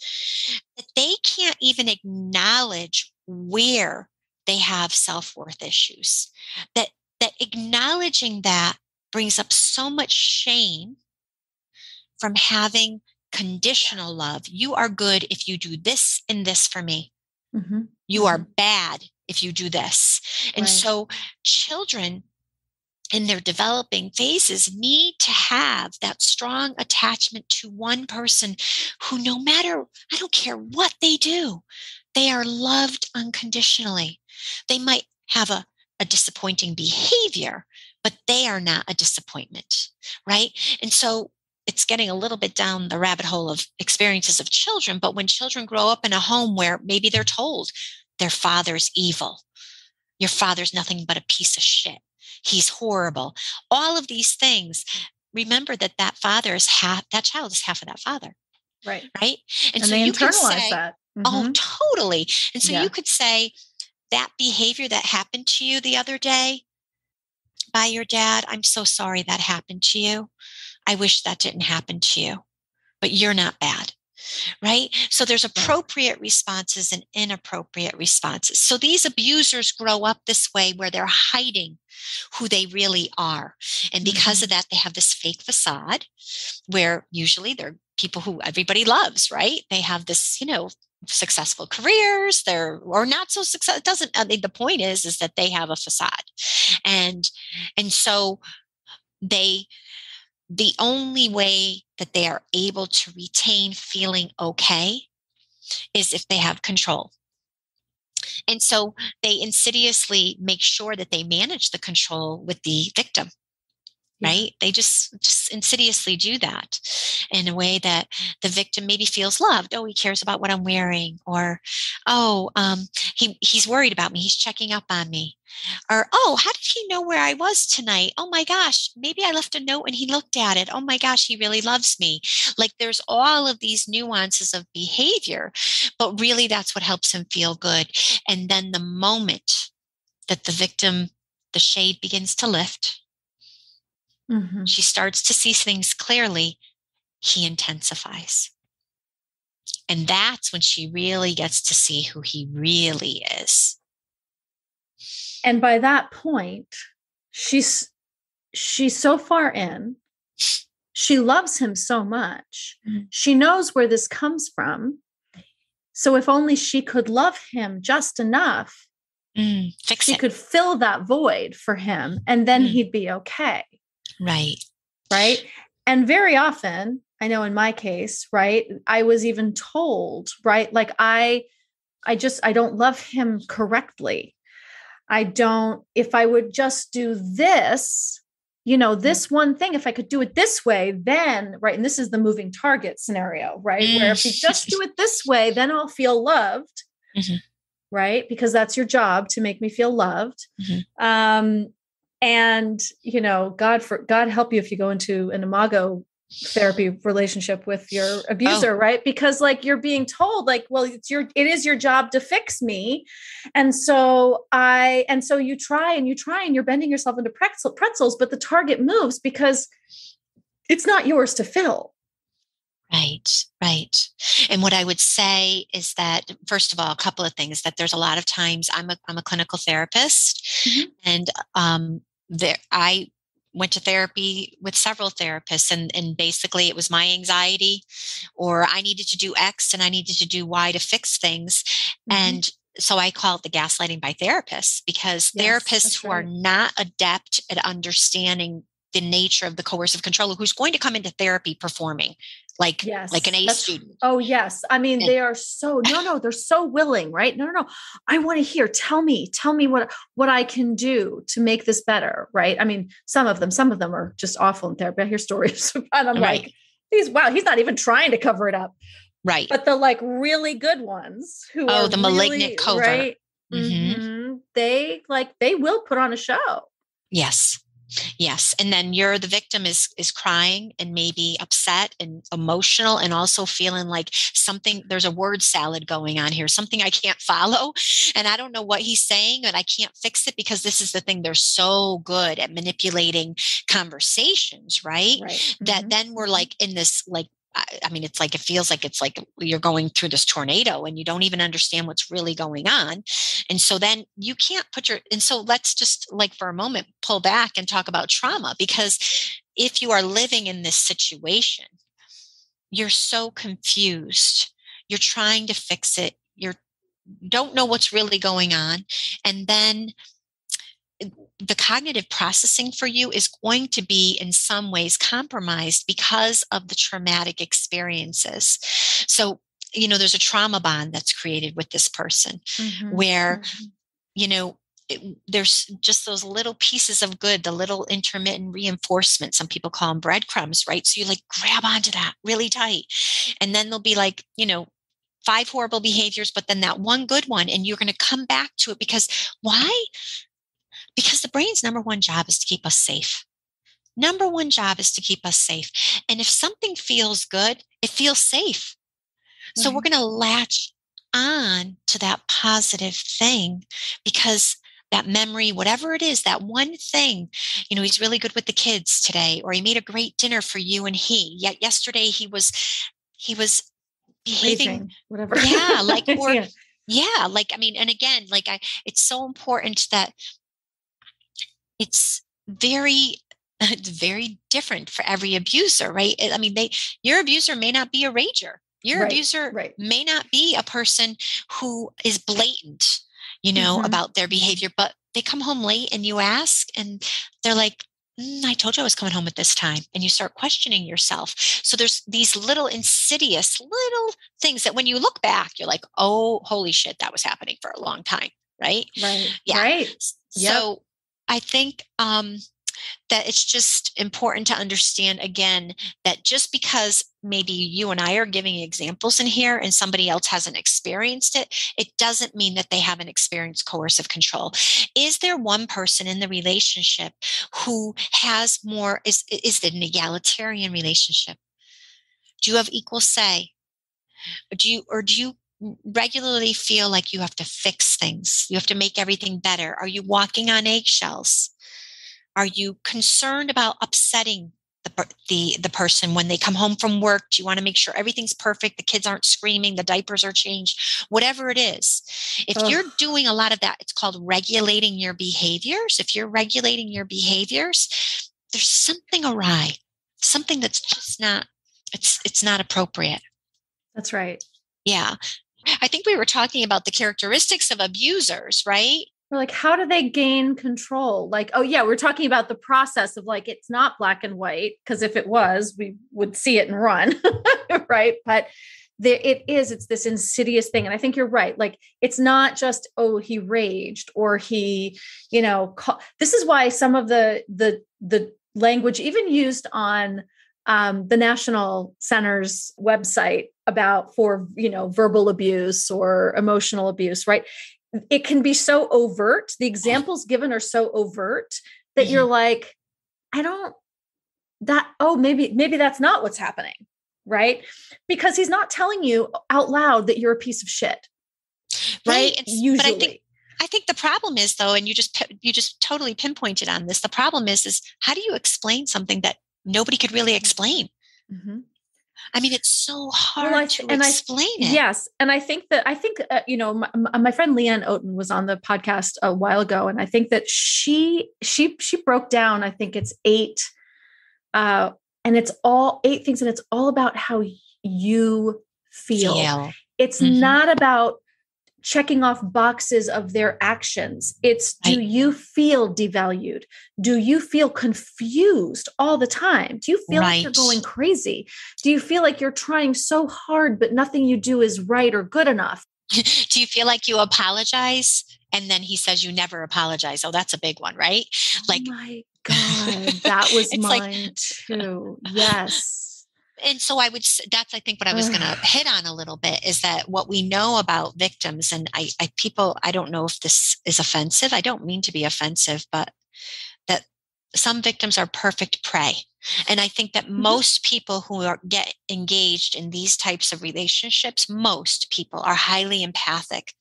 that they can't even acknowledge where they have self-worth issues. That acknowledging that brings up so much shame from having conditional love. You are good if you do this and this for me. Mm-hmm. You are bad if you do this. And so children in their developing phases need to have that strong attachment to one person who, no matter, I don't care what they do, they are loved unconditionally. They might have a disappointing behavior, but they are not a disappointment, right? And so it's getting a little bit down the rabbit hole of experiences of children, but when children grow up in a home where maybe they're told their father's evil, your father's nothing but a piece of shit, he's horrible, all of these things, remember that father is that child is half of that father. Right. And so they you internalize can say, that. oh, totally. And so you could say that behavior that happened to you the other day by your dad, I'm so sorry that happened to you. I wish that didn't happen to you, but you're not bad. Right? So there's appropriate responses and inappropriate responses. So these abusers grow up this way where they're hiding who they really are. And because of that, they have this fake facade where usually they're people who everybody loves, right? They have this, successful careers, or not so successful. It doesn't, the point is that they have a facade. And so the only way that they are able to retain feeling okay is if they have control. And so they insidiously make sure that they manage the control with the victim, right? They just insidiously do that in a way that the victim maybe feels loved. Oh, he cares about what I'm wearing, or, he's worried about me. He's checking up on me. Or, oh, how did he know where I was tonight? Oh my gosh, maybe I left a note and he looked at it. Oh my gosh, he really loves me. Like there's all of these nuances of behavior, but really that's what helps him feel good. And then the moment that the shade begins to lift, she starts to see things clearly, he intensifies. And that's when she really gets to see who he really is. And by that point, she's so far in. She loves him so much. She knows where this comes from. So if only she could love him just enough, she could fill that void for him, and then he'd be okay. Right. And very often, I know in my case, right, I was even told, right, like I don't love him correctly. If I would just do this, this one thing, if I could do it this way, then, right. And this is the moving target scenario, right? Where if you just do it this way, then I'll feel loved, right? Because that's your job, to make me feel loved. And, God help you if you go into an imago therapy relationship with your abuser, right? Because like you're being told like, well, it is your job to fix me. And so you try and you're bending yourself into pretzels, but the target moves because it's not yours to fill. Right. And what I would say is that, first of all, a couple of things, that there's a lot of times I'm a clinical therapist, and I went to therapy with several therapists, and basically it was my anxiety, or I needed to do X and I needed to do Y to fix things. And so I call it the gaslighting by therapists, because therapists who are not adept at understanding the nature of the coercive controller, who's going to come into therapy performing like an A student. Oh, yes. I mean, they are so, they're so willing, right? No. I want to hear, tell me what I can do to make this better. Right. I mean, some of them are just awful in therapy. I hear stories and I'm like, he's not even trying to cover it up. Right. But the like really good ones who are the malignant covert. Right. They will put on a show. Yes. And then the victim is crying and maybe upset and emotional, and also feeling like there's a word salad going on here, something I can't follow. And I don't know what he's saying, and I can't fix it, because this is the thing. They're so good at manipulating conversations, right? That then we're like in this like I mean, it's like, it feels like it's like you're going through this tornado and you don't even understand what's really going on. And so then you can't and so let's just like for a moment, pull back and talk about trauma, because if you are living in this situation, you're so confused. You're trying to fix it. You don't know what's really going on. And then the cognitive processing for you is going to be in some ways compromised because of the traumatic experiences. So, there's a trauma bond that's created with this person where, there's just those little pieces of good, the little intermittent reinforcement. Some people call them breadcrumbs, right? So you like grab onto that really tight. And then there'll be like, 5 horrible behaviors, but then that one good one, and you're going to come back to it because why? Because the brain's number one job is to keep us safe. Number one job is to keep us safe. And if something feels good, it feels safe. So we're going to latch on to that positive thing because that memory, whatever it is, that one thing, he's really good with the kids today, or he made a great dinner for you and yet yesterday he was behaving, raging, whatever. Yeah. Like, or like, I mean, and again, like it's so important that it's very different for every abuser, right? I mean, your abuser may not be a rager. Your abuser may not be a person who is blatant, about their behavior, but they come home late and you ask and they're like, I told you I was coming home at this time. And you start questioning yourself. So there's these little insidious little things that when you look back, you're like, oh, holy shit, that was happening for a long time. Right. Right. Yeah. Right. So I think that it's just important to understand again that just because maybe you and I are giving examples in here and somebody else hasn't experienced it, it doesn't mean that they haven't experienced coercive control. Is there one person in the relationship who has more, is it an egalitarian relationship? Do you have equal say? Do you regularly feel like you have to fix things? You have to make everything better? Are you walking on eggshells? Are you concerned about upsetting the person when they come home from work? Do you want to make sure everything's perfect? The kids aren't screaming, the diapers are changed, whatever it is. If you're doing a lot of that, it's called regulating your behaviors. If you're regulating your behaviors, there's something awry, something that's just not, it's not appropriate. That's right. Yeah. I think we were talking about the characteristics of abusers, right? We're like, how do they gain control? Like, oh yeah, we're talking about the process of like, it's not black and white, because if it was, we would see it and run, right? But it's this insidious thing. And I think you're right. Like, it's not just, oh, he raged or he, this is why some of the language even used on the National Center's website for verbal abuse or emotional abuse, right? It can be so overt. The examples given are so overt that you're like, maybe that's not what's happening. Right. Because he's not telling you out loud that you're a piece of shit. Right. Usually. But I think the problem is though, and you just totally pinpointed on this. The problem is how do you explain something that nobody could really explain? Mm-hmm. I mean, it's so hard to explain it. Yes. And I think my friend Leanne Oten was on the podcast a while ago. And I think that she broke down, I think it's 8, and it's all 8 things. And it's all about how you feel. It's not about checking off boxes of their actions. It's, do you feel devalued? Do you feel confused all the time? Do you feel like you're going crazy? Do you feel like you're trying so hard, but nothing you do is right or good enough? Do you feel like you apologize? And then he says you never apologize. Oh, that's a big one, right? Like, oh my God, that was mine too. Yes. And so that's, I think what I was going to hit on a little bit is that what we know about victims, and I don't know if this is offensive. I don't mean to be offensive, but that some victims are perfect prey. And I think that most people who get engaged in these types of relationships, most people are highly empathic.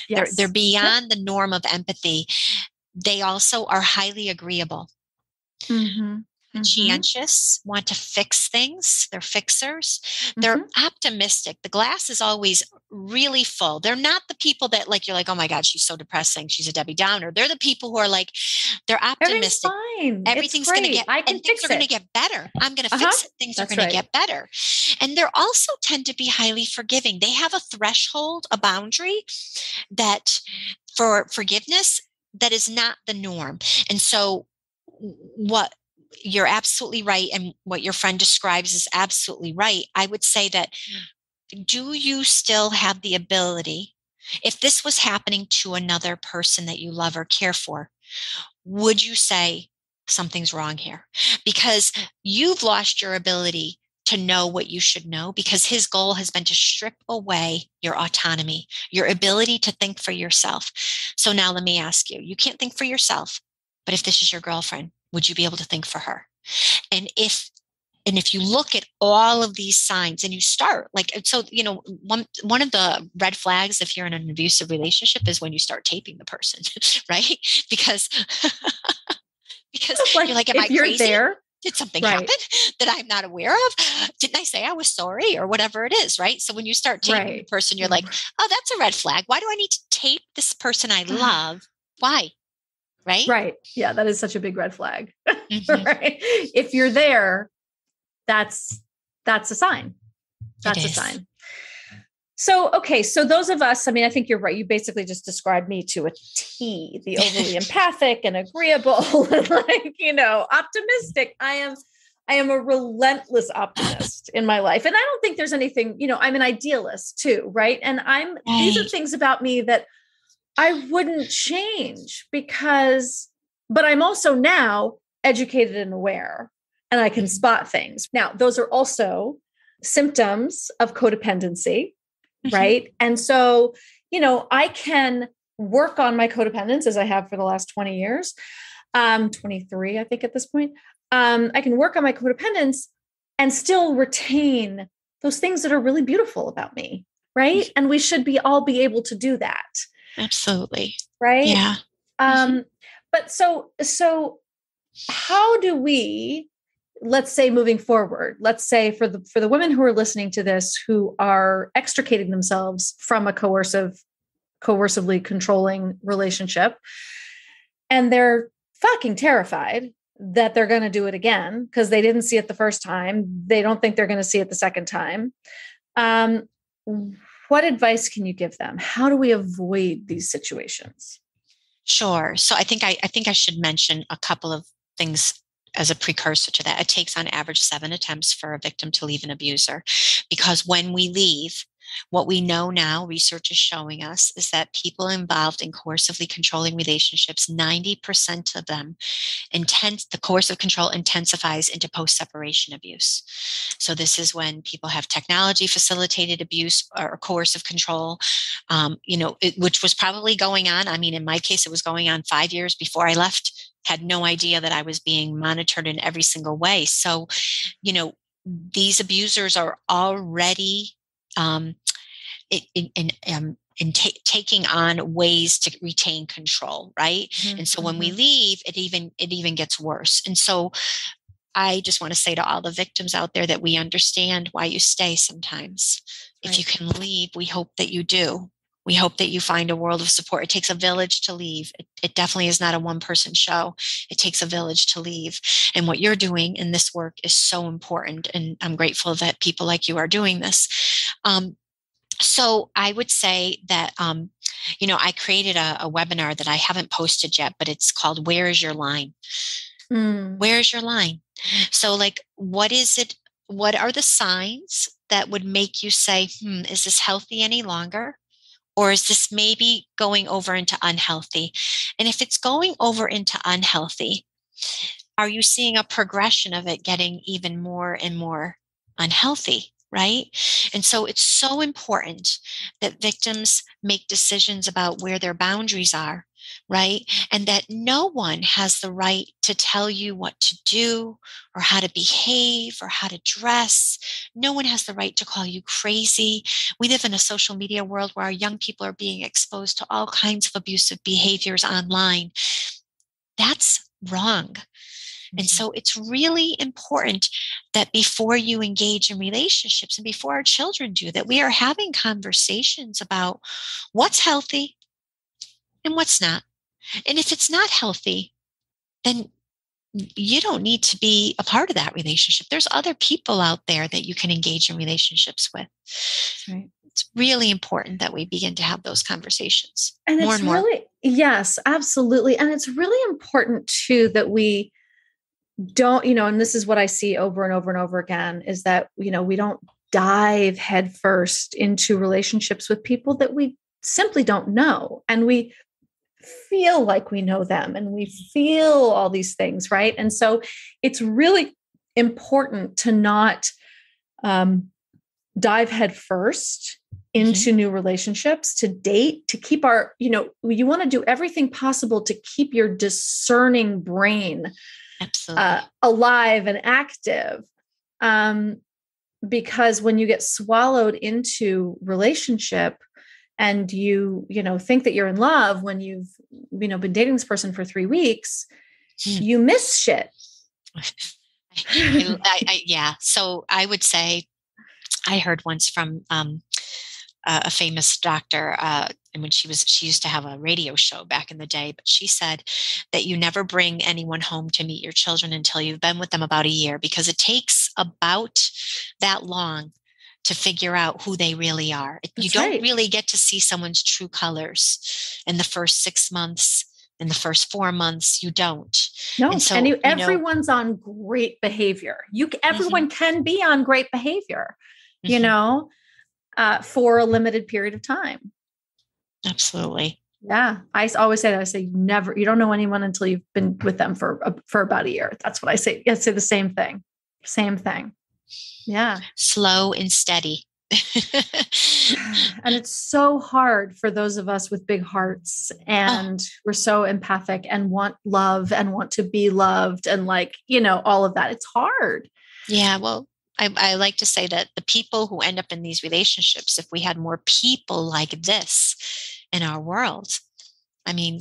Yes. They're beyond the norm of empathy. They also are highly agreeable. Mm-hmm. Mm-hmm. conscientious, want to fix things. They're fixers. They're Mm-hmm. optimistic. The glass is always really full. They're not the people that like, you're like, oh my God, she's so depressing. She's a Debbie Downer. They're the people who are like, they're Everything's optimistic. fine. It's Everything's going to great. get, I can and things fix are going to it. get better. I'm going to Uh-huh. fix it. Things are That's going to right. get better. And they're also tend to be highly forgiving. They have a threshold, a boundary that for forgiveness that is not the norm. And so what you're absolutely right. And what your friend describes is absolutely right. I would say that, do you still have the ability, if this was happening to another person that you love or care for, would you say something's wrong here? Because you've lost your ability to know what you should know, because his goal has been to strip away your autonomy, your ability to think for yourself. So now let me ask you, you can't think for yourself, but if this is your girlfriend, would you be able to think for her? And if you look at all of these signs and you start like, so, one of the red flags, if you're in an abusive relationship, is when you start taping the person, right? Because, because you're Like like, am I if you're crazy? there, Did something right, happen that I'm not aware of? Didn't I say I was sorry or whatever it is, right? So when you start taping the right, person, you're like, oh, that's a red flag. Why do I need to tape this person I love? Why? Right? right. Yeah, that is such a big red flag. Mm-hmm. Right. If you're there, that's a sign. It That's a is. sign. So, okay. So those of us, I mean, I think you're right. You basically just described me to a T, the overly empathic and agreeable and optimistic. I am a relentless optimist in my life. And I don't think there's anything, I'm an idealist too. Right. And these are Right. things about me that I wouldn't change but I'm also now educated and aware and I can spot things. Now, those are also symptoms of codependency, Mm-hmm. right? And so, I can work on my codependence as I have for the last 20 years, 23, I think at this point. I can work on my codependence and still retain those things that are really beautiful about me, right? And we should all be able to do that. Absolutely. Right. Yeah. Mm-hmm. Um, but so how do we, let's say moving forward, let's say for the women who are listening to this, who are extricating themselves from a coercively controlling relationship, and they're fucking terrified that they're going to do it again because they didn't see it the first time. They don't think they're going to see it the second time. Um, what advice can you give them? How do we avoid these situations? Sure. So I think I should mention a couple of things as a precursor to that. It takes on average 7 attempts for a victim to leave an abuser, because when we leave, what we know now, research is showing us, is that people involved in coercively controlling relationships, 90% of them, the coercive control intensifies into post-separation abuse. So this is when people have technology facilitated abuse or coercive control, which was probably going on. I mean, in my case, it was going on 5 years before I left. Had no idea that I was being monitored in every single way. So, these abusers are already taking on ways to retain control, right? Mm-hmm, And so when we mm-hmm. leave, it even gets worse. And so I just want to say to all the victims out there that we understand why you stay sometimes. If you can leave, we hope that you do. We hope that you find a world of support. It takes a village to leave. It definitely is not a one-person show. It takes a village to leave. And what you're doing in this work is so important. And I'm grateful that people like you are doing this. So I would say that, I created a webinar that I haven't posted yet, but it's called Where is Your Line? Where is your line? So like, what is it? What are the signs that would make you say, is this healthy any longer? Or is this maybe going over into unhealthy? And if it's going over into unhealthy, are you seeing a progression of it getting even more and more unhealthy? Right. And so it's so important that victims make decisions about where their boundaries are. Right. And that no one has the right to tell you what to do or how to behave or how to dress. No one has the right to call you crazy. We live in a social media world where our young people are being exposed to all kinds of abusive behaviors online. That's wrong. And so it's really important that before you engage in relationships and before our children do that, we are having conversations about what's healthy and what's not. And if it's not healthy, then you don't need to be a part of that relationship. There's other people out there that you can engage in relationships with. Right. It's really important that we begin to have those conversations And more it's and more. really, yes, absolutely. And it's really important too that we don't, and this is what I see over and over and over again, is that, we don't dive headfirst into relationships with people that we simply don't know. And we feel like we know them and we feel all these things, right? And so it's really important to not dive headfirst into new relationships, to date, to keep our, you want to do everything possible to keep your discerning brain alive and active. Because when you get swallowed into relationship and you think that you're in love when you've, been dating this person for 3 weeks, you miss shit. Yeah. So I would say I heard once from a famous doctor, and when she used to have a radio show back in the day, but she said that you never bring anyone home to meet your children until you've been with them about a year, because it takes about that long to figure out who they really are. You don't really get to see someone's true colors in the first 6 months. In the first 4 months, you don't. No, and, so, everyone's on great behavior. Everyone can be on great behavior, for a limited period of time. Absolutely. Yeah. I always say that. I say, you don't know anyone until you've been with them for about a year. That's what I say. I say the same thing. Same thing. Yeah. Slow and steady. And it's so hard for those of us with big hearts, and we're so empathic and want love and want to be loved and all of that. It's hard. Yeah. Well, I like to say that the people who end up in these relationships, if we had more people like this in our world, I mean,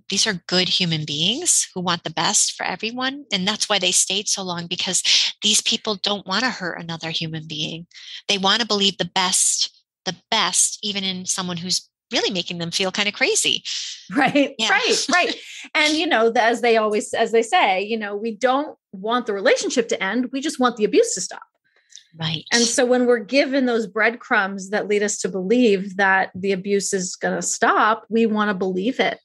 these are good human beings who want the best for everyone. And that's why they stayed so long, because these people don't want to hurt another human being. They want to believe the best, even in someone who's really making them feel kind of crazy. Right. Yeah. Right. And, as they say, we don't want the relationship to end. We just want the abuse to stop. Right. And so when we're given those breadcrumbs that lead us to believe that the abuse is going to stop, we want to believe it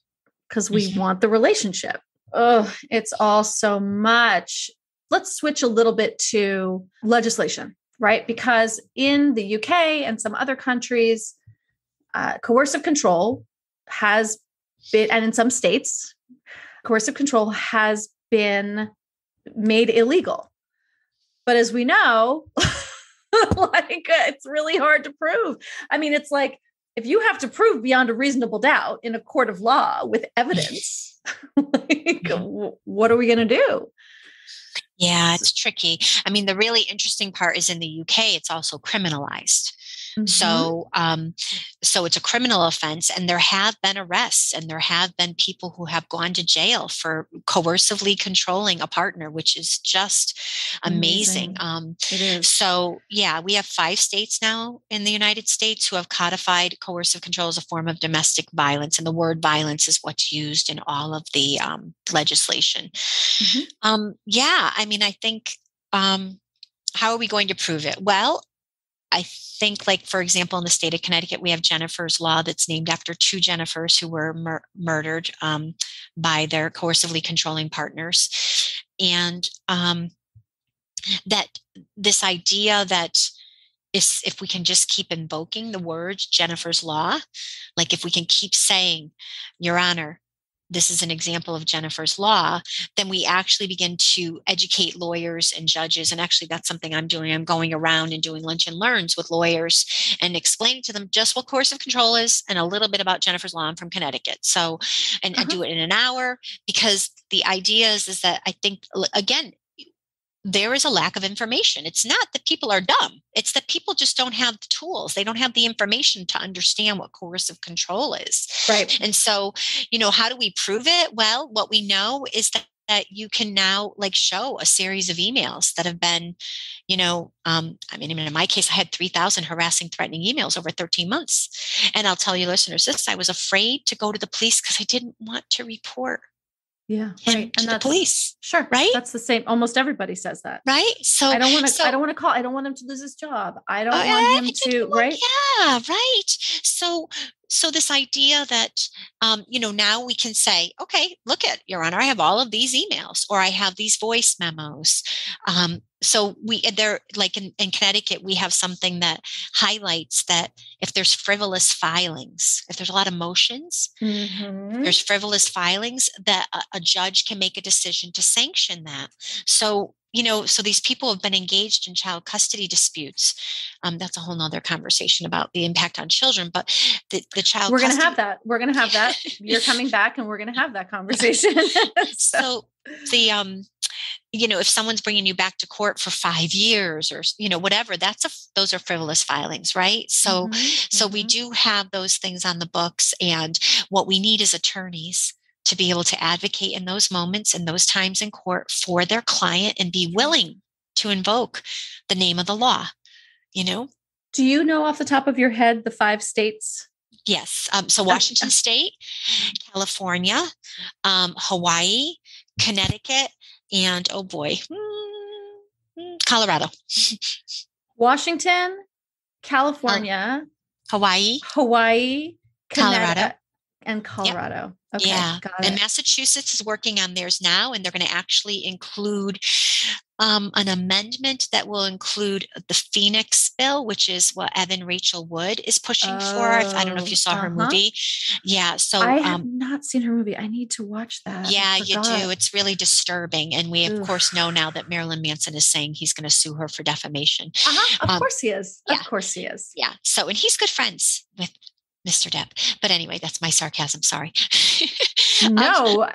because we want the relationship. Oh, it's all so much. Let's switch a little bit to legislation, right? Because in the UK and some other countries, coercive control has been, and in some states, coercive control has been made illegal. But as we know, it's really hard to prove. I mean, it's like, if you have to prove beyond a reasonable doubt in a court of law with evidence, what are we going to do? Yeah, it's tricky. I mean, the really interesting part is in the UK, it's also criminalized. Mm-hmm. So it's a criminal offense, and there have been arrests, and there have been people who have gone to jail for coercively controlling a partner, which is just amazing. It is. So yeah, we have 5 states now in the United States who have codified coercive control as a form of domestic violence, and the word violence is what's used in all of the legislation. Mm-hmm. Yeah, I mean, I think how are we going to prove it? Well, I think, for example, in the state of Connecticut, we have Jennifer's Law that's named after 2 Jennifers who were murdered by their coercively controlling partners. And that this idea that if we can just keep invoking the word Jennifer's Law, if we can keep saying, Your Honor, this is an example of Jennifer's Law, then we actually begin to educate lawyers and judges. And actually, that's something I'm doing. I'm going around and doing lunch and learns with lawyers and explaining to them just what coercive control is and a little bit about Jennifer's Law. I'm from Connecticut. So, and I do it in an hour, because the idea is that I think, again, there is a lack of information. It's not that people are dumb. It's that people just don't have the tools. They don't have the information to understand what coercive control is. Right. And so, how do we prove it? Well, what we know is that you can now show a series of emails that have been, in my case, I had 3,000 harassing, threatening emails over 13 months. And I'll tell you listeners this, I was afraid to go to the police because I didn't want to report him to the police. Sure. Right. That's the same. Almost everybody says that. Right. So I don't want to call. I don't want him to lose his job. I don't want him to, right? Yeah. Right. So this idea that, now we can say, okay, look at Your Honor, I have all of these emails, or I have these voice memos. So they're in Connecticut, we have something that highlights that if there's frivolous filings, if there's a lot of motions, there's frivolous filings, that a judge can make a decision to sanction that. So, so these people have been engaged in child custody disputes. That's a whole nother conversation about the impact on children, but the child We're going to have that. We're going to have that. You're coming back and we're going to have that conversation. So the, if someone's bringing you back to court for 5 years or, whatever, those are frivolous filings, right? So, we do have those things on the books, and what we need is attorneys to be able to advocate in those moments and those times in court for their client and be willing to invoke the name of the law, Do you know off the top of your head the 5 states? Yes. So Washington State, California, Hawaii, Connecticut, and oh boy, Colorado. Washington, California, Hawaii, Colorado, and Colorado. Yep. Okay, yeah. got it. And Massachusetts is working on theirs now, and they're going to actually include an amendment that will include the Phoenix bill, which is what Evan Rachel Wood is pushing for. I don't know if you saw her movie. Yeah. So I have not seen her movie. I need to watch that. Yeah, you do. It's really disturbing. And we, of course, know now that Marilyn Manson is saying he's going to sue her for defamation. Of course he is. Yeah. Of course he is. Yeah. So, and he's good friends with Mr. Depp. But anyway, that's my sarcasm. Sorry. No,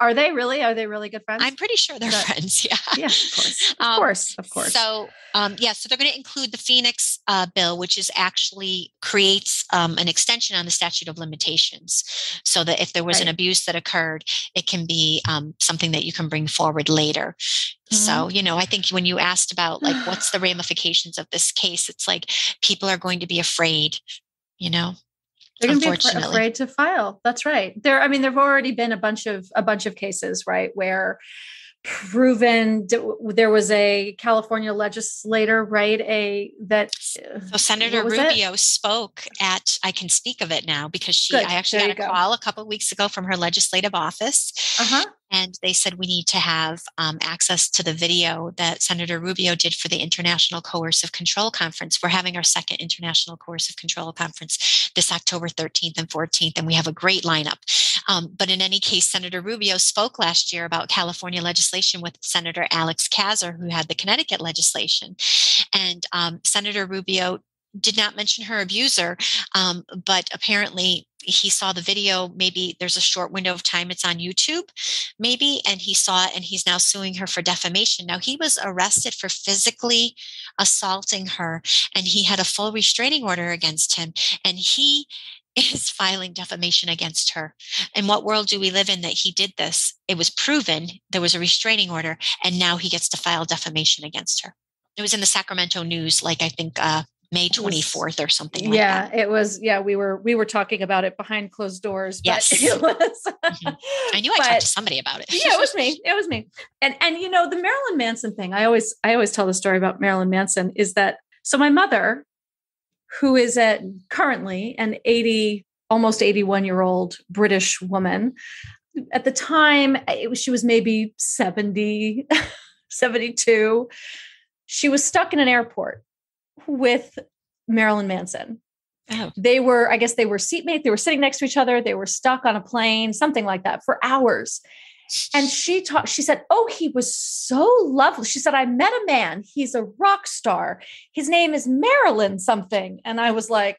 are they really? Are they really good friends? I'm pretty sure they're friends. Yeah. Yeah, of course. Of course. So, so they're going to include the Phoenix bill, which actually creates an extension on the statute of limitations, so that if there was an abuse that occurred, it can be something that you can bring forward later. So, I think when you asked about what's the ramifications of this case, it's like people are going to be afraid, They're going to be afraid to file. That's right. There've already been a bunch of cases, right, where proven there was a California legislator, right, So Senator Rubio spoke at, I can speak of it now because I actually got a call a couple of weeks ago from her legislative office. And they said we need to have access to the video that Senator Rubio did for the International Coercive Control Conference. We're having our second International Coercive Control Conference this October 13th and 14th, and we have a great lineup. But in any case, Senator Rubio spoke last year about California legislation with Senator Alex Kazar, who had the Connecticut legislation. And Senator Rubio did not mention her abuser, but apparently he saw the video. Maybe there's a short window of time. It's on YouTube, maybe. And he saw it, and he's now suing her for defamation. Now, he was arrested for physically assaulting her, and he had a full restraining order against him. And he is filing defamation against her. In what world do we live in that he did this? It was proven there was a restraining order, and now he gets to file defamation against her. It was in the Sacramento News, I think, May 24th or something like that. Yeah, it was. Yeah, we were talking about it behind closed doors. But yes. It was. I knew I talked to somebody about it. Yeah, it was me. It was me. And the Marilyn Manson thing, I always tell the story about Marilyn Manson is that, so my mother, who is currently an almost 81-year-old British woman, at the time, she was maybe 70, 72. She was stuck in an airport with Marilyn Manson. Oh. They were seatmates. They were sitting next to each other. They were stuck on a plane, something like that, for hours. And she said, "Oh, he was so lovely." She said, "I met a man. He's a rock star. His name is Marilyn something." And I was like,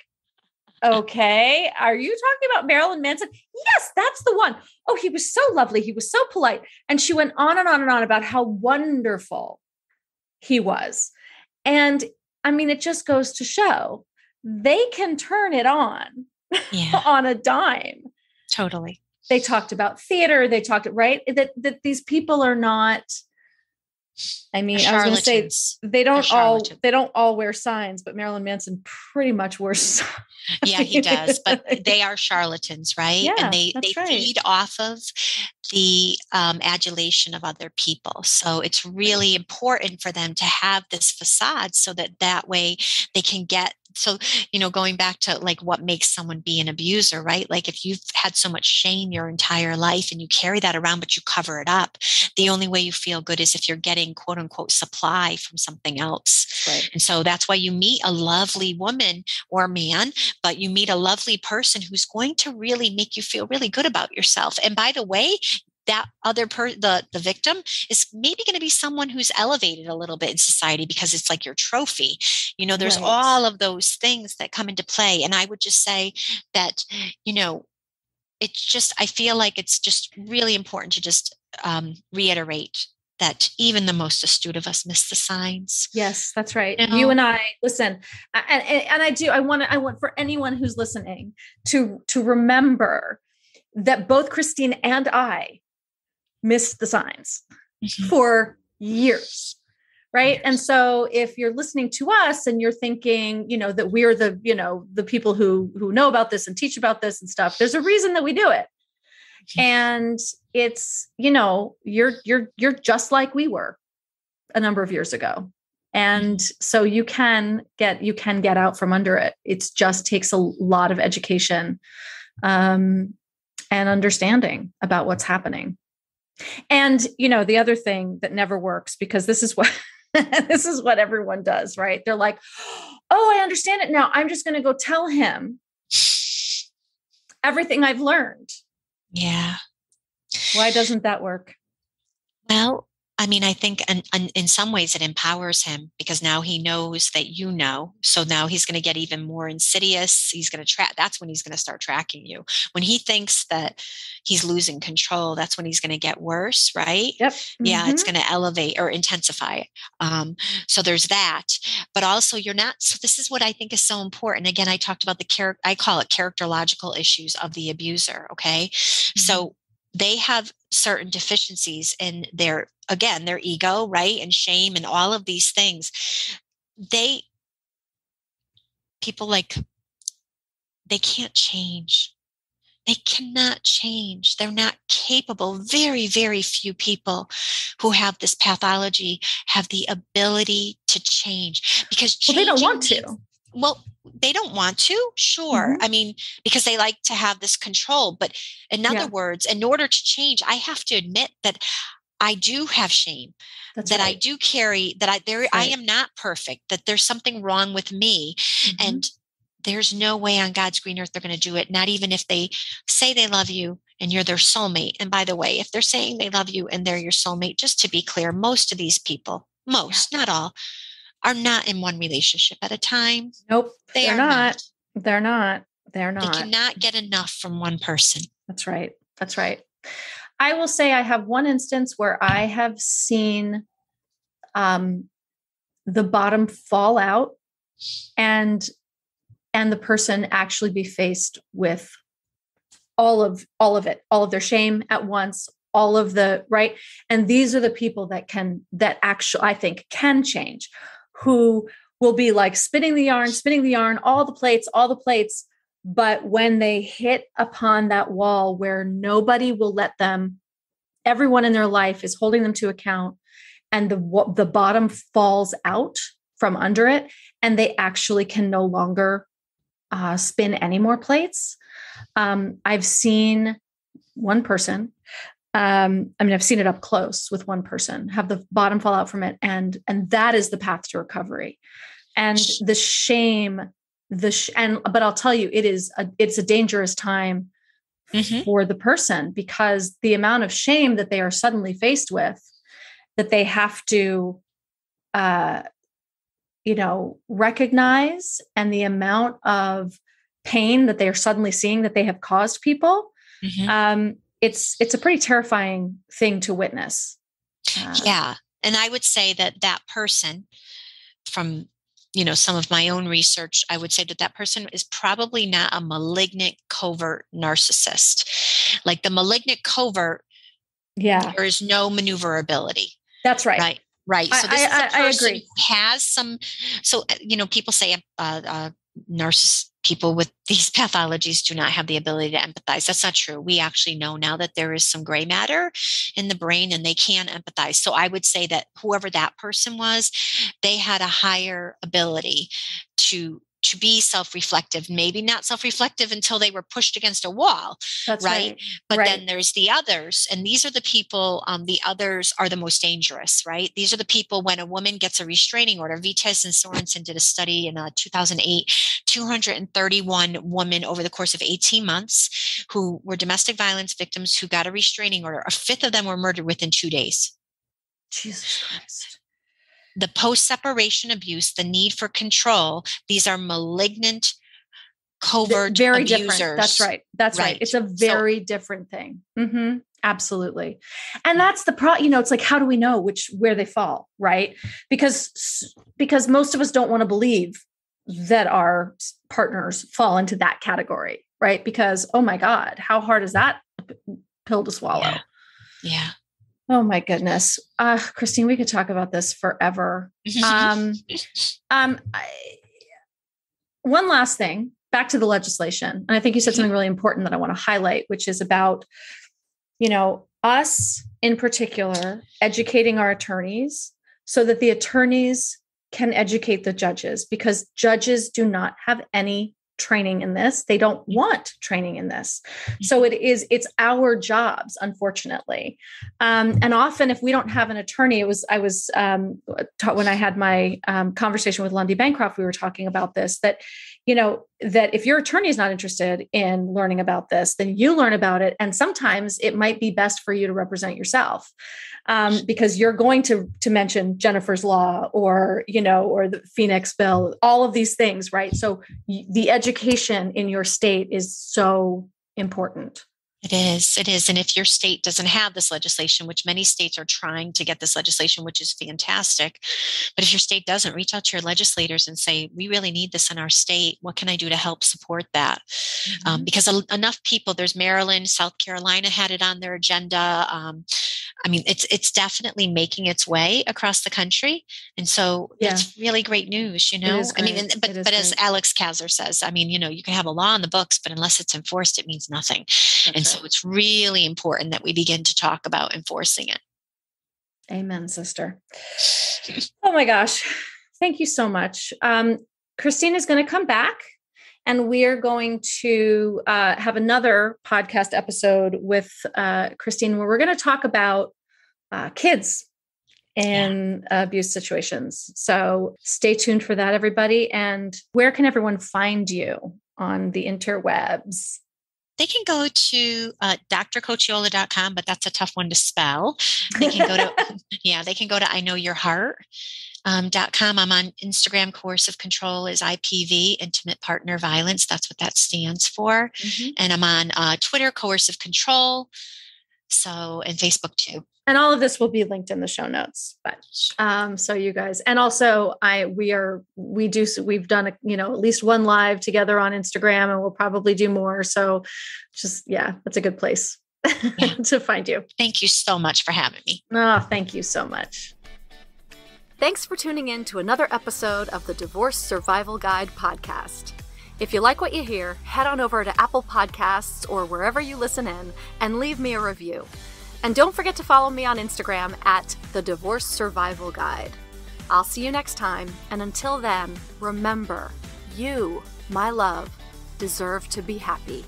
"Okay, are you talking about Marilyn Manson?" "Yes, that's the one." "Oh, he was so lovely. He was so polite." And she went on and on and on about how wonderful He was. And I mean, it just goes to show they can turn it on on a dime. Totally. They talked about theater. They talked, right? That these people are not, I mean, I was going to say they don't all wear signs, but Marilyn Manson pretty much wears signs. Yeah, he does, but they are charlatans, right? Yeah, and they right. feed off of the adulation of other people. So it's really important for them to have this facade so that way they can get, so, going back to like what makes someone be an abuser, right? Like if you've had so much shame your entire life and you carry that around, but you cover it up, the only way you feel good is if you're getting quote unquote supply from something else. Right. And so that's why you meet a lovely woman or man, but you meet a lovely person who's going to really make you feel really good about yourself. And by the way, that other the victim is maybe going to be someone who's elevated a little bit in society because it's like your trophy. There's right. all of those things that come into play. And I would just say that, it's just, I feel like it's just really important to just reiterate that even the most astute of us miss the signs. Yes, that's right. You and I, listen, and I want for anyone who's listening to remember that both Christine and I missed the signs for years. Right. And so if you're listening to us and you're thinking, that we're the people who know about this and teach about this and stuff, there's a reason that we do it. And it's, you're just like we were a number of years ago. And so you can get out from under it. It just takes a lot of education and understanding about what's happening. And, the other thing that never works, because this is what this is what everyone does, right? They're like, oh, I understand it now. I'm just going to go tell him everything I've learned. Yeah. Why doesn't that work? Well, I mean, I think in some ways it empowers him because now he knows that so now he's going to get even more insidious. He's going to track. That's when he's going to start tracking you. When he thinks that he's losing control, that's when he's going to get worse, right? Yep. Yeah, it's going to elevate or intensify. So there's that, but also you're not. So this is what I think is so important. Again, I talked about I call it characterological issues of the abuser. Okay, so they have certain deficiencies in their ego, right? And shame and all of these things. People they can't change. They cannot change. They're not capable. Very, very few people who have this pathology have the ability to change because they don't want to. Well, they don't want to, sure. I mean, because they like to have this control. But in other words, in order to change, I have to admit that I do have shame, that I do carry, that I am not perfect, that there's something wrong with me. And there's no way on God's green earth they're going to do it. Not even if they say they love you and you're their soulmate. And by the way, if they're saying they love you and they're your soulmate, just to be clear, most of these people, not all, are not in one relationship at a time. Nope. They're not. They're not. They cannot get enough from one person. That's right. That's right. I will say I have one instance where I have seen the bottom fall out and the person actually be faced with all of it, all of their shame at once, all of the right. And these are the people that actually, I think, can change, who will be like spinning the yarn, all the plates. But when they hit upon that wall where nobody will let them, everyone in their life is holding them to account, and the bottom falls out from under it, and they actually can no longer spin any more plates. I've seen one person, I've seen it up close with one person have the bottom fall out from it. And that is the path to recovery. And the shame, but I'll tell you, it's a dangerous time for the person, because the amount of shame that they are suddenly faced with, that they have to, recognize, and the amount of pain that they are suddenly seeing that they have caused people. It's a pretty terrifying thing to witness. Yeah. And I would say that that person, from some of my own research, I would say that that person is probably not a malignant covert narcissist. Like the malignant covert, there is no maneuverability. That's right. Right. Right. So this is a person who has some. So people say people with these pathologies do not have the ability to empathize. That's not true. We actually know now that there is some gray matter in the brain and they can empathize. So I would say that whoever that person was, they had a higher ability to be self-reflective, maybe not self-reflective until they were pushed against a wall. That's right. But then there's the others, and these are the people, the others are the most dangerous, right? These are the people when a woman gets a restraining order. Vites and Sorensen did a study in 2008, 231 women over the course of 18 months who were domestic violence victims who got a restraining order. A fifth of them were murdered within 2 days. Jesus Christ. The post-separation abuse, the need for control, these are malignant, covert very abusers. Different. That's right. It's a very different thing. Mm-hmm. Absolutely. And that's the problem. It's like, how do we know where they fall, right? Because most of us don't want to believe that our partners fall into that category, right? Because, oh my God, how hard is that pill to swallow? Yeah. Oh my goodness. Christine, we could talk about this forever. One last thing, back to the legislation. And I think you said something really important that I want to highlight, which is about, us in particular, educating our attorneys so that the attorneys can educate the judges, because judges do not have any training in this. They don't want training in this. So it's our jobs, unfortunately. And often if we don't have an attorney, I was taught when I had my conversation with Lundy Bancroft, we were talking about this, that if your attorney is not interested in learning about this, then you learn about it. And sometimes it might be best for you to represent yourself, because you're going to mention Jennifer's Law or the Phoenix Bill, all of these things, right? So the education in your state is so important. It is. And if your state doesn't have this legislation, which many states are trying to get this legislation, which is fantastic. But if your state doesn't, reach out to your legislators and say, we really need this in our state. What can I do to help support that? Mm-hmm. Because enough people, there's Maryland, South Carolina had it on their agenda. It's definitely making its way across the country. And so that's really great news, But as Alex Kazler says, you can have a law in the books, but unless it's enforced, it means nothing. So it's really important that we begin to talk about enforcing it. Amen, sister. Oh my gosh. Thank you so much. Christine is going to come back and we are going to have another podcast episode with Christine where we're going to talk about kids in abuse situations. So stay tuned for that, everybody. And where can everyone find you on the interwebs? They can go to drcocchiola.com, but that's a tough one to spell. They can go to, iknowyourheart.com. I'm on Instagram. Coercive control is IPV, intimate partner violence. That's what that stands for. Mm-hmm. And I'm on Twitter, coercive control. And Facebook too. And all of this will be linked in the show notes. But so you guys, and also we've done at least one live together on Instagram, and we'll probably do more. So that's a good place to find you. Thank you so much for having me. Oh, thank you so much. Thanks for tuning in to another episode of the Divorce Survival Guide podcast. If you like what you hear, head on over to Apple Podcasts or wherever you listen in and leave me a review. And don't forget to follow me on Instagram at the Divorce Survival Guide. I'll see you next time. And until then, remember, you, my love, deserve to be happy.